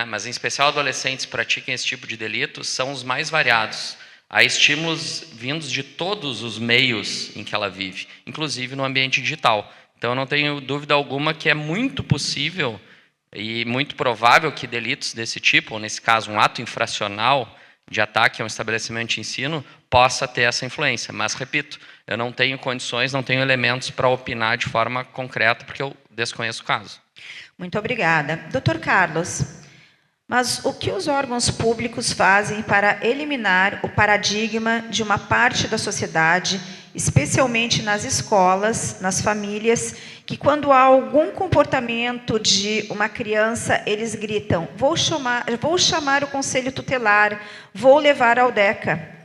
mas em especial adolescentes pratiquem esse tipo de delitos, são os mais variados. Há estímulos vindos de todos os meios em que ela vive, inclusive no ambiente digital. Então, eu não tenho dúvida alguma que é muito possível e muito provável que delitos desse tipo, ou nesse caso um ato infracional de ataque a um estabelecimento de ensino, possa ter essa influência. Mas, repito, eu não tenho condições, não tenho elementos para opinar de forma concreta, porque eu desconheço o caso. Muito obrigada. Doutor Carlos, mas o que os órgãos públicos fazem para eliminar o paradigma de uma parte da sociedade, especialmente nas escolas, nas famílias, que quando há algum comportamento de uma criança, eles gritam, vou chamar o conselho tutelar, vou levar ao DECA.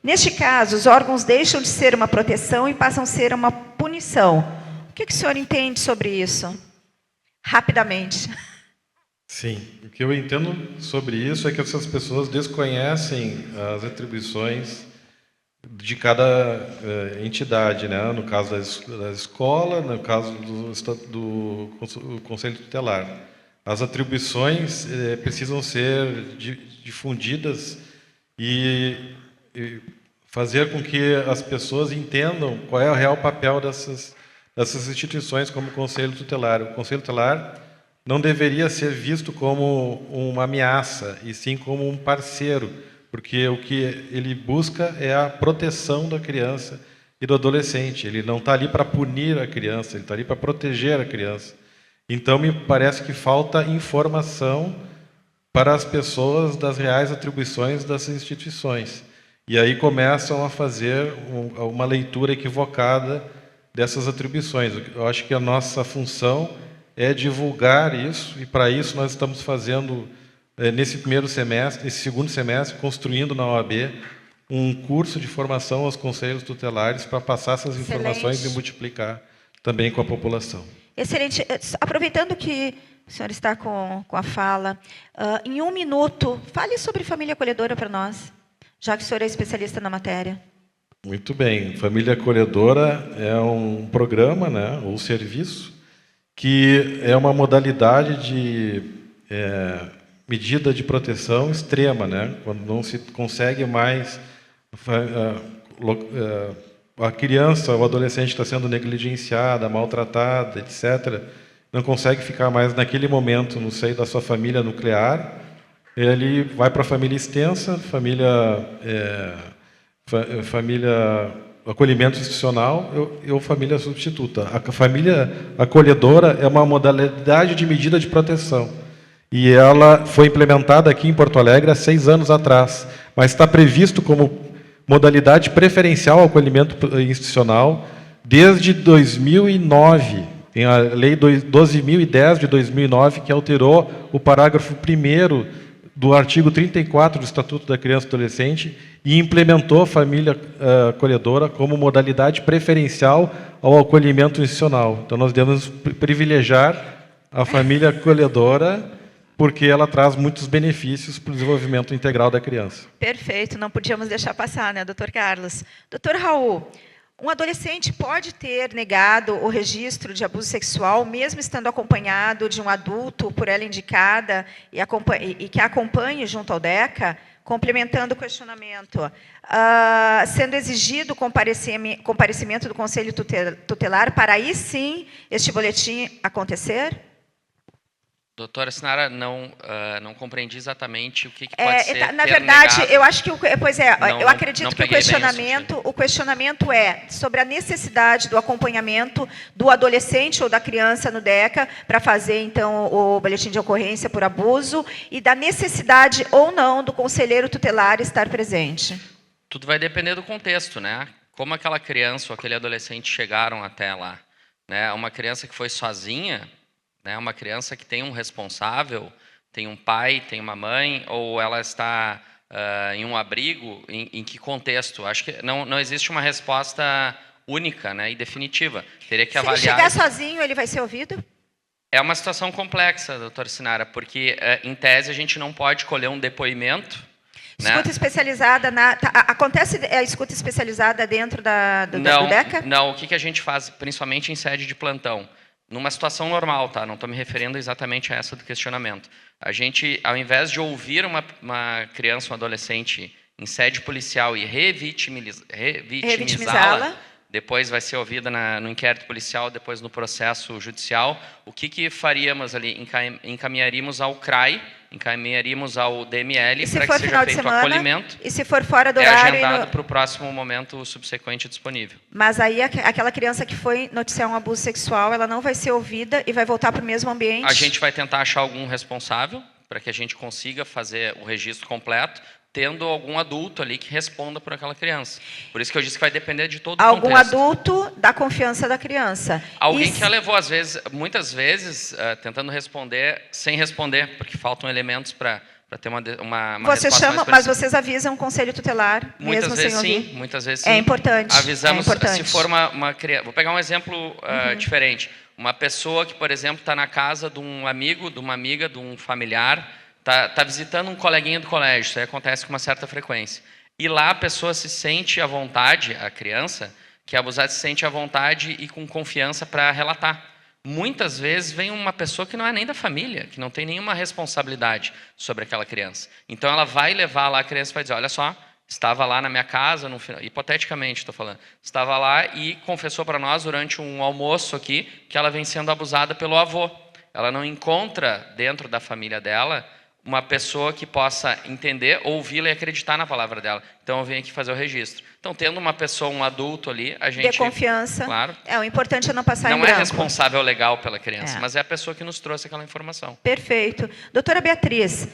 Neste caso, os órgãos deixam de ser uma proteção e passam a ser uma punição. O que o senhor entende sobre isso? Rapidamente. Sim, o que eu entendo sobre isso é que essas pessoas desconhecem as atribuições de cada entidade, no caso da escola, no caso do Conselho Tutelar. As atribuições precisam ser difundidas e fazer com que as pessoas entendam qual é o real papel dessas instituições como o Conselho Tutelar. O Conselho Tutelar não deveria ser visto como uma ameaça, e sim como um parceiro, porque o que ele busca é a proteção da criança e do adolescente. Ele não está ali para punir a criança, ele está ali para proteger a criança. Então, me parece que falta informação para as pessoas das reais atribuições dessas instituições. E aí começam a fazer uma leitura equivocada dessas atribuições. Eu acho que a nossa função é divulgar isso, e para isso nós estamos fazendo nesse primeiro semestre, nesse segundo semestre, construindo na OAB um curso de formação aos conselhos tutelares para passar essas informações Excelente. e multiplicar também com a população. Excelente. Aproveitando que o senhor está com a fala, em 1 minuto, fale sobre família acolhedora para nós, já que o senhor é especialista na matéria. Muito bem. Família Acolhedora é um programa, né, ou serviço, que é uma modalidade de medida de proteção extrema, né, quando não se consegue mais a criança ou adolescente está sendo negligenciada, maltratada, etc., não consegue ficar mais naquele momento no seio da sua família nuclear, ele vai para a família extensa, acolhimento institucional ou família substituta. A família acolhedora é uma modalidade de medida de proteção. E ela foi implementada aqui em Porto Alegre há 6 anos atrás, mas está previsto como modalidade preferencial ao acolhimento institucional desde 2009. Tem a Lei 12.010 de 2009, que alterou o parágrafo 1º do artigo 34 do Estatuto da Criança e do Adolescente e implementou a família acolhedora como modalidade preferencial ao acolhimento institucional. Então, nós devemos privilegiar a família acolhedora porque ela traz muitos benefícios para o desenvolvimento integral da criança. Perfeito, não podíamos deixar passar, né, doutor Carlos? Doutor Raul, um adolescente pode ter negado o registro de abuso sexual, mesmo estando acompanhado de um adulto por ela indicada e que a acompanhe junto ao DECA? Complementando o questionamento, sendo exigido o comparecimento do Conselho Tutelar para aí sim este boletim acontecer? Doutora Sinara, não compreendi exatamente o que pode ser na ter verdade, negado. eu acho que eu acredito que peguei bem o questionamento é sobre a necessidade do acompanhamento do adolescente ou da criança no DECA para fazer então o boletim de ocorrência por abuso e da necessidade ou não do conselheiro tutelar estar presente. Tudo vai depender do contexto, né? Como aquela criança ou aquele adolescente chegaram até lá, né? Uma criança que foi sozinha, né? Uma criança que tem um responsável, tem um pai, tem uma mãe, ou ela está em um abrigo, em que contexto? Acho que não existe uma resposta única, né, e definitiva. Teria que avaliar. Se ele chegar sozinho, ele vai ser ouvido? É uma situação complexa, doutora Sinara, porque, em tese, a gente não pode colher um depoimento. Escuta especializada, acontece a escuta especializada dentro do DECA? Não, o que a gente faz, principalmente em sede de plantão? Numa situação normal, tá? Não estou me referindo exatamente a essa do questionamento. A gente, ao invés de ouvir uma criança ou um adolescente em sede policial e revitimizá-la, depois vai ser ouvida no inquérito policial, depois no processo judicial, o que faríamos ali? Encaminharíamos ao CRAI, encaminharíamos ao DML para que seja feito o acolhimento. E se for fora do horário? É agendado para o próximo momento subsequente disponível. Mas aí aquela criança que foi noticiar um abuso sexual, ela não vai ser ouvida e vai voltar para o mesmo ambiente? A gente vai tentar achar algum responsável para que a gente consiga fazer o registro completo, tendo algum adulto ali que responda por aquela criança. Por isso que eu disse que vai depender de todo o contexto. Algum adulto da confiança da criança. Alguém que a levou, muitas vezes, tentando responder sem responder, porque faltam elementos para ter uma Você resposta chama, mas vocês avisam o Conselho Tutelar, muitas mesmo vezes sem ouvir? sim, muitas vezes sim. É importante. Avisamos, se for uma criança... Vou pegar um exemplo diferente. Uma pessoa que, por exemplo, está na casa de um amigo, de uma amiga, de um familiar, está visitando um coleguinha do colégio, isso aí acontece com uma certa frequência. E lá a pessoa se sente à vontade, a criança, que é abusada, se sente à vontade e com confiança para relatar. Muitas vezes vem uma pessoa que não é nem da família, que não tem nenhuma responsabilidade sobre aquela criança. Então ela vai levar lá a criança e vai dizer, olha só, estava lá na minha casa, hipoteticamente estou falando, estava lá e confessou para nós durante um almoço aqui que ela vem sendo abusada pelo avô. Ela não encontra dentro da família dela uma pessoa que possa entender, ouvi-la e acreditar na palavra dela. Então, eu venho aqui fazer o registro. Então, tendo uma pessoa, um adulto ali, a gente... De confiança. Claro. O importante é não passar em branco. Não é responsável legal pela criança, mas é a pessoa que nos trouxe aquela informação. Perfeito. Doutora Beatriz,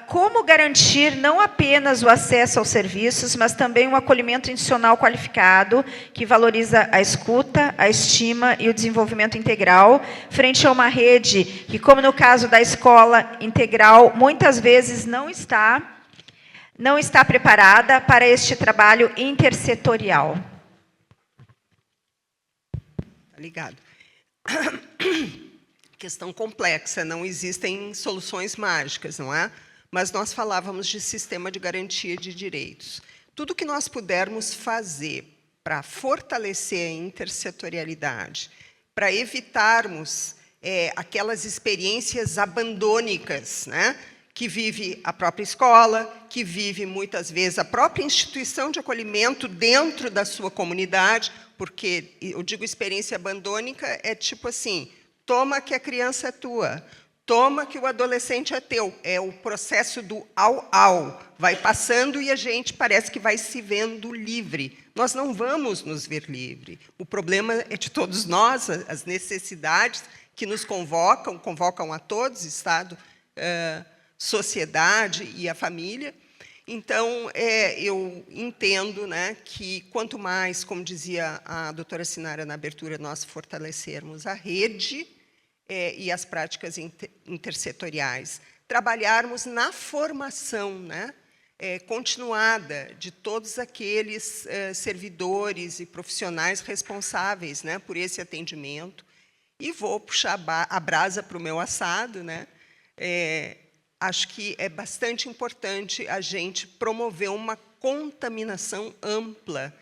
Como garantir não apenas o acesso aos serviços, mas também um acolhimento institucional qualificado, que valoriza a escuta, a estima e o desenvolvimento integral, frente a uma rede que, como no caso da escola integral, muitas vezes não está preparada para este trabalho intersetorial? Obrigado. Questão complexa, não existem soluções mágicas, não é? Mas nós falávamos de sistema de garantia de direitos. Tudo que nós pudermos fazer para fortalecer a intersetorialidade, para evitarmos aquelas experiências abandônicas, né? Que vive a própria escola, que vive, muitas vezes, a própria instituição de acolhimento dentro da sua comunidade, porque, eu digo experiência abandônica, é tipo assim, toma que a criança é tua, toma que o adolescente é teu. É o processo do au-au. Vai passando e a gente parece que vai se vendo livre. Nós não vamos nos ver livre. O problema é de todos nós, as necessidades que nos convocam a todos, Estado, sociedade e a família. Então, eu entendo, né, que quanto mais, como dizia a doutora Sinara na abertura, nós fortalecermos a rede e as práticas intersetoriais, trabalharmos na formação, né, continuada de todos aqueles servidores e profissionais responsáveis, né, por esse atendimento. E vou puxar a brasa para o meu assado, né? Acho que é bastante importante a gente promover uma contaminação ampla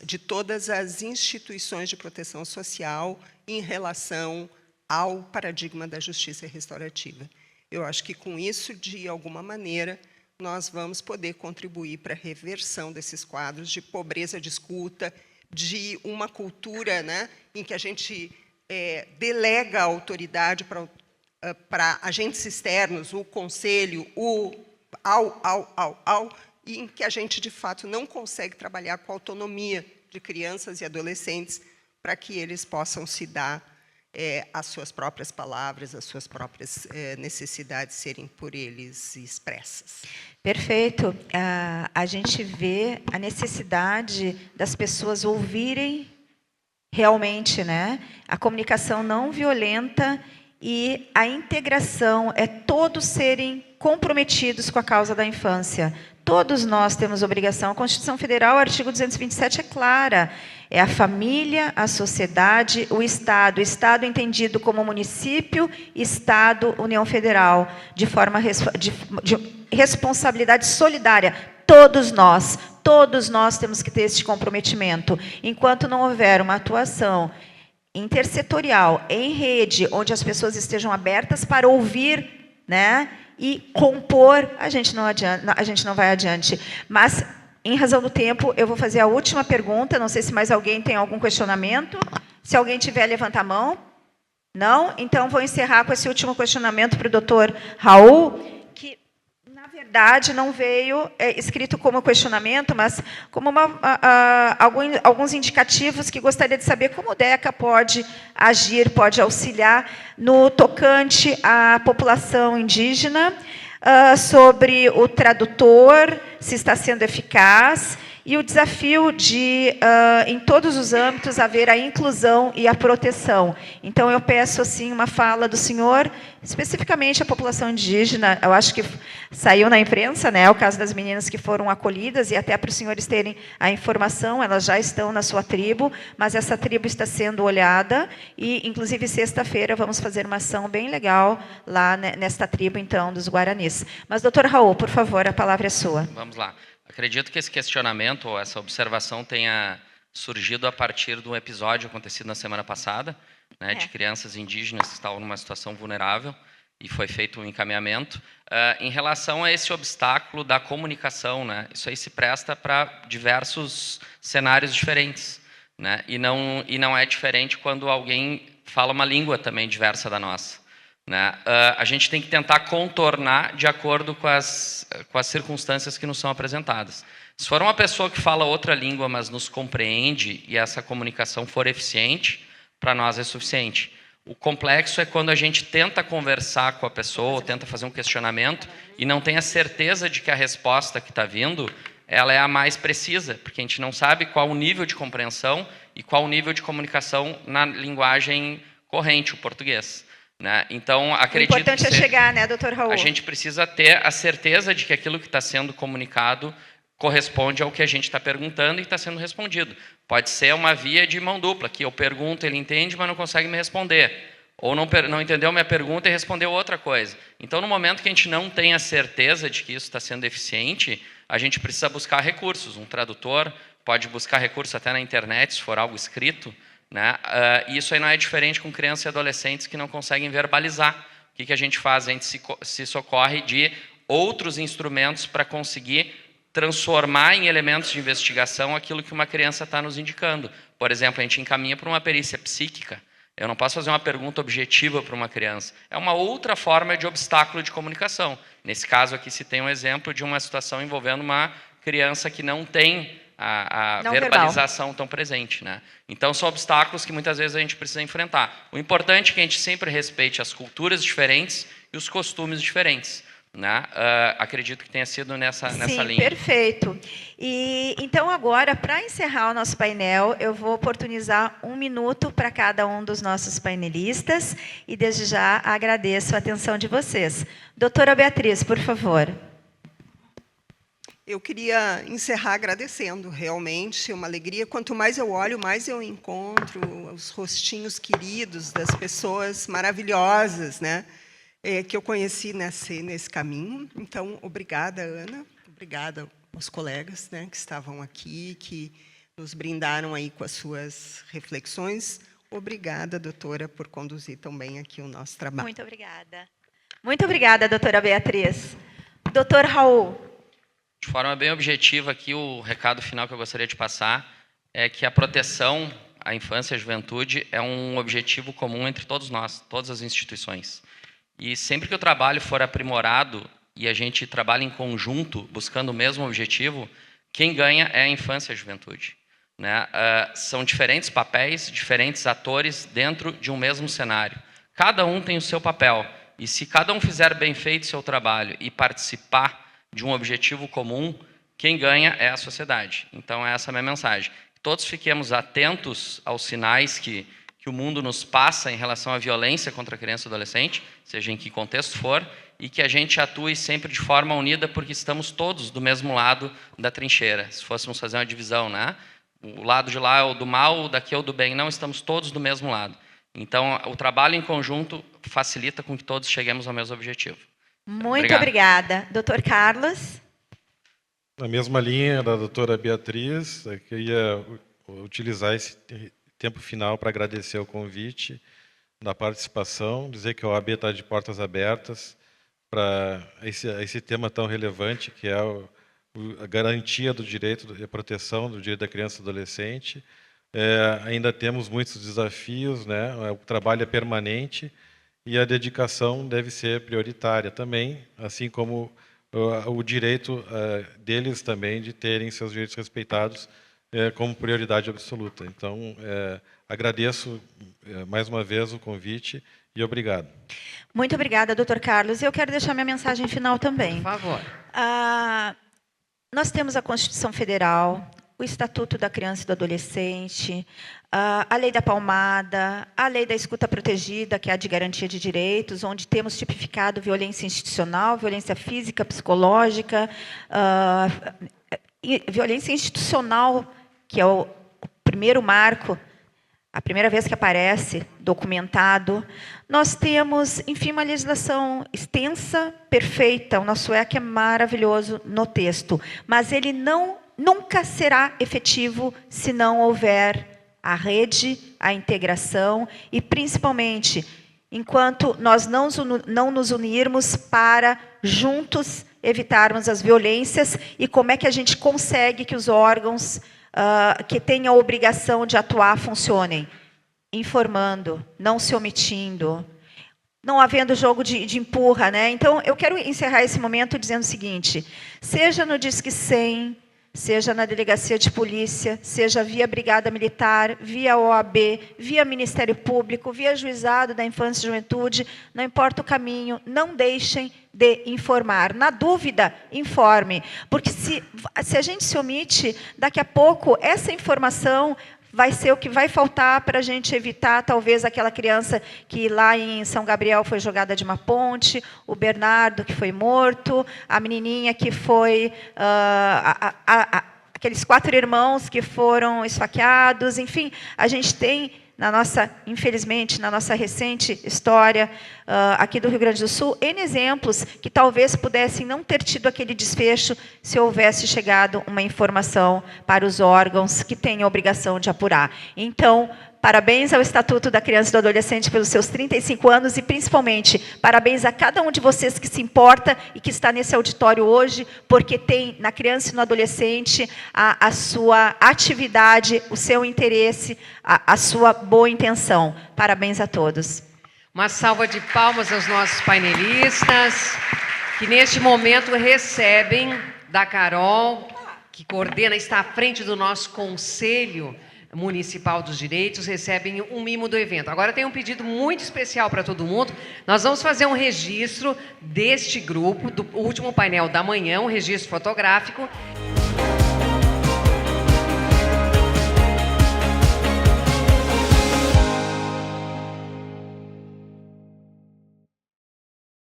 de todas as instituições de proteção social em relação ao paradigma da justiça restaurativa. Eu acho que, com isso, de alguma maneira, nós vamos poder contribuir para a reversão desses quadros de pobreza de escuta, de uma cultura, né, em que a gente delega a autoridade para agentes externos, o conselho, o e em que a gente, de fato, não consegue trabalhar com a autonomia de crianças e adolescentes para que eles possam se dar as suas próprias palavras, as suas próprias necessidades serem por eles expressas. Perfeito. A gente vê a necessidade das pessoas ouvirem realmente, né, a comunicação não violenta e a integração, todos serem comprometidos com a causa da infância. Todos nós temos obrigação. A Constituição Federal, o artigo 227, é clara. É a família, a sociedade, o Estado. O Estado entendido como município, Estado, União Federal, de forma de responsabilidade solidária. Todos nós temos que ter esse comprometimento. Enquanto não houver uma atuação intersetorial, em rede, onde as pessoas estejam abertas para ouvir, né, e compor, a gente não vai adiante. Mas, em razão do tempo, eu vou fazer a última pergunta. Não sei se mais alguém tem algum questionamento. Se alguém tiver, levanta a mão. Não? Então, vou encerrar com esse último questionamento para o doutor Raul, que, na verdade, não veio escrito como questionamento, mas como alguns indicativos que gostaria de saber como o DECA pode agir, pode auxiliar no tocante à população indígena, sobre o tradutor, se está sendo eficaz, e o desafio de, em todos os âmbitos, haver a inclusão e a proteção. Então, eu peço assim, uma fala do senhor, especificamente a população indígena. Eu acho que saiu na imprensa, né, o caso das meninas que foram acolhidas, e até para os senhores terem a informação, elas já estão na sua tribo, mas essa tribo está sendo olhada, e, inclusive, sexta-feira, vamos fazer uma ação bem legal lá nesta tribo, então, dos Guaranis. Mas, doutor Raul, por favor, a palavra é sua. Vamos lá. Acredito que esse questionamento, ou essa observação, tenha surgido a partir de um episódio acontecido na semana passada, né, de crianças indígenas que estavam numa situação vulnerável, e foi feito um encaminhamento. Em relação a esse obstáculo da comunicação, né, isso aí se presta para diversos cenários diferentes, né, e não é diferente quando alguém fala uma língua também diversa da nossa. Né? A gente tem que tentar contornar de acordo com as circunstâncias que nos são apresentadas. Se for uma pessoa que fala outra língua, mas nos compreende, e essa comunicação for eficiente, para nós é suficiente. O complexo é quando a gente tenta conversar com a pessoa, ou tenta fazer um questionamento, e não tem a certeza de que a resposta que está vindo, ela é a mais precisa, porque a gente não sabe qual o nível de compreensão e qual o nível de comunicação na linguagem corrente, o português. Né? Então, acredito o importante é chegar, né, doutor Raul? A gente precisa ter a certeza de que aquilo que está sendo comunicado corresponde ao que a gente está perguntando e está sendo respondido. Pode ser uma via de mão dupla, que eu pergunto, ele entende, mas não consegue me responder. Ou não entendeu minha pergunta e respondeu outra coisa. Então, no momento que a gente não tem a certeza de que isso está sendo eficiente, a gente precisa buscar recursos. Um tradutor pode buscar recursos até na internet, se for algo escrito. Né? Isso aí não é diferente com crianças e adolescentes que não conseguem verbalizar. O que a gente faz? A gente se socorre de outros instrumentos para conseguir transformar em elementos de investigação aquilo que uma criança está nos indicando. Por exemplo, a gente encaminha para uma perícia psíquica. Eu não posso fazer uma pergunta objetiva para uma criança. É uma outra forma de obstáculo de comunicação. Nesse caso aqui se tem um exemplo de uma situação envolvendo uma criança que não tem a verbalização tão presente. Né? Então, são obstáculos que muitas vezes a gente precisa enfrentar. O importante é que a gente sempre respeite as culturas diferentes e os costumes diferentes. Né? Acredito que tenha sido nessa linha. Sim, perfeito. E então agora, para encerrar o nosso painel, eu vou oportunizar 1 minuto para cada um dos nossos painelistas e desde já agradeço a atenção de vocês. Doutora Beatriz, por favor. Eu queria encerrar agradecendo, realmente, é uma alegria. Quanto mais eu olho, mais eu encontro os rostinhos queridos das pessoas maravilhosas, né? Que eu conheci nesse caminho. Então, obrigada, Ana. Obrigada aos colegas, né, que estavam aqui, que nos brindaram aí com as suas reflexões. Obrigada, doutora, por conduzir tão bem aqui o nosso trabalho. Muito obrigada. Muito obrigada, doutora Beatriz. Doutor Raul. De forma bem objetiva aqui, o recado final que eu gostaria de passar é que a proteção à infância e à juventude é um objetivo comum entre todos nós, todas as instituições. E sempre que o trabalho for aprimorado e a gente trabalha em conjunto, buscando o mesmo objetivo, quem ganha é a infância e a juventude. Né? São diferentes papéis, diferentes atores dentro de um mesmo cenário. Cada um tem o seu papel. E se cada um fizer bem feito o seu trabalho e participar de um objetivo comum, quem ganha é a sociedade. Então, essa é a minha mensagem. Todos fiquemos atentos aos sinais que o mundo nos passa em relação à violência contra a criança e adolescente, seja em que contexto for, e que a gente atue sempre de forma unida, porque estamos todos do mesmo lado da trincheira. Se fôssemos fazer uma divisão, né? O lado de lá é o do mal, o daqui é o do bem. Não, estamos todos do mesmo lado. Então, o trabalho em conjunto facilita com que todos cheguemos ao mesmo objetivo. Muito obrigada. Doutor Carlos. Na mesma linha da doutora Beatriz, eu queria utilizar esse tempo final para agradecer o convite da participação, dizer que a OAB está de portas abertas para esse tema tão relevante, que é a garantia do direito e a proteção do direito da criança e do adolescente. Ainda temos muitos desafios, né? O trabalho é permanente e a dedicação deve ser prioritária também, assim como o direito deles também de terem seus direitos respeitados como prioridade absoluta. Então, agradeço mais uma vez o convite e obrigado. Muito obrigada, doutor Carlos. Eu quero deixar minha mensagem final também. Por favor. Nós temos a Constituição Federal, o Estatuto da Criança e do Adolescente, a Lei da Palmada, a Lei da Escuta Protegida, que é a de garantia de direitos, onde temos tipificado violência institucional, violência física, psicológica, violência institucional, que é o primeiro marco, a primeira vez que aparece documentado. Nós temos, enfim, uma legislação extensa, perfeita. O nosso EC é maravilhoso no texto, mas ele nunca será efetivo se não houver a rede, a integração e, principalmente, enquanto nós não nos unirmos para, juntos, evitarmos as violências e como é que a gente consegue que os órgãos que têm a obrigação de atuar funcionem. Informando, não se omitindo, não havendo jogo de empurra. Né? Então, eu quero encerrar esse momento dizendo o seguinte, seja no Disque 100, seja na delegacia de polícia, seja via Brigada Militar, via OAB, via Ministério Público, via Juizado da Infância e Juventude, não importa o caminho, não deixem de informar. Na dúvida, informe, porque se a gente se omite, daqui a pouco essa informação vai ser o que vai faltar para a gente evitar, talvez, aquela criança que lá em São Gabriel foi jogada de uma ponte, o Bernardo que foi morto, a menininha que foi... aqueles 4 irmãos que foram esfaqueados, enfim, a gente tem, infelizmente, na nossa recente história aqui do Rio Grande do Sul, N exemplos que talvez pudessem não ter tido aquele desfecho se houvesse chegado uma informação para os órgãos que têm a obrigação de apurar. Então, parabéns ao Estatuto da Criança e do Adolescente pelos seus 35 anos e, principalmente, parabéns a cada um de vocês que se importa e que está nesse auditório hoje, porque tem na criança e no adolescente a sua atividade, o seu interesse, a sua boa intenção. Parabéns a todos. Uma salva de palmas aos nossos painelistas, que neste momento recebem da Carol, que coordena, está à frente do nosso Conselho Municipal dos Direitos, recebem um mimo do evento. Agora tem um pedido muito especial para todo mundo. Nós vamos fazer um registro deste grupo, do último painel da manhã, um registro fotográfico.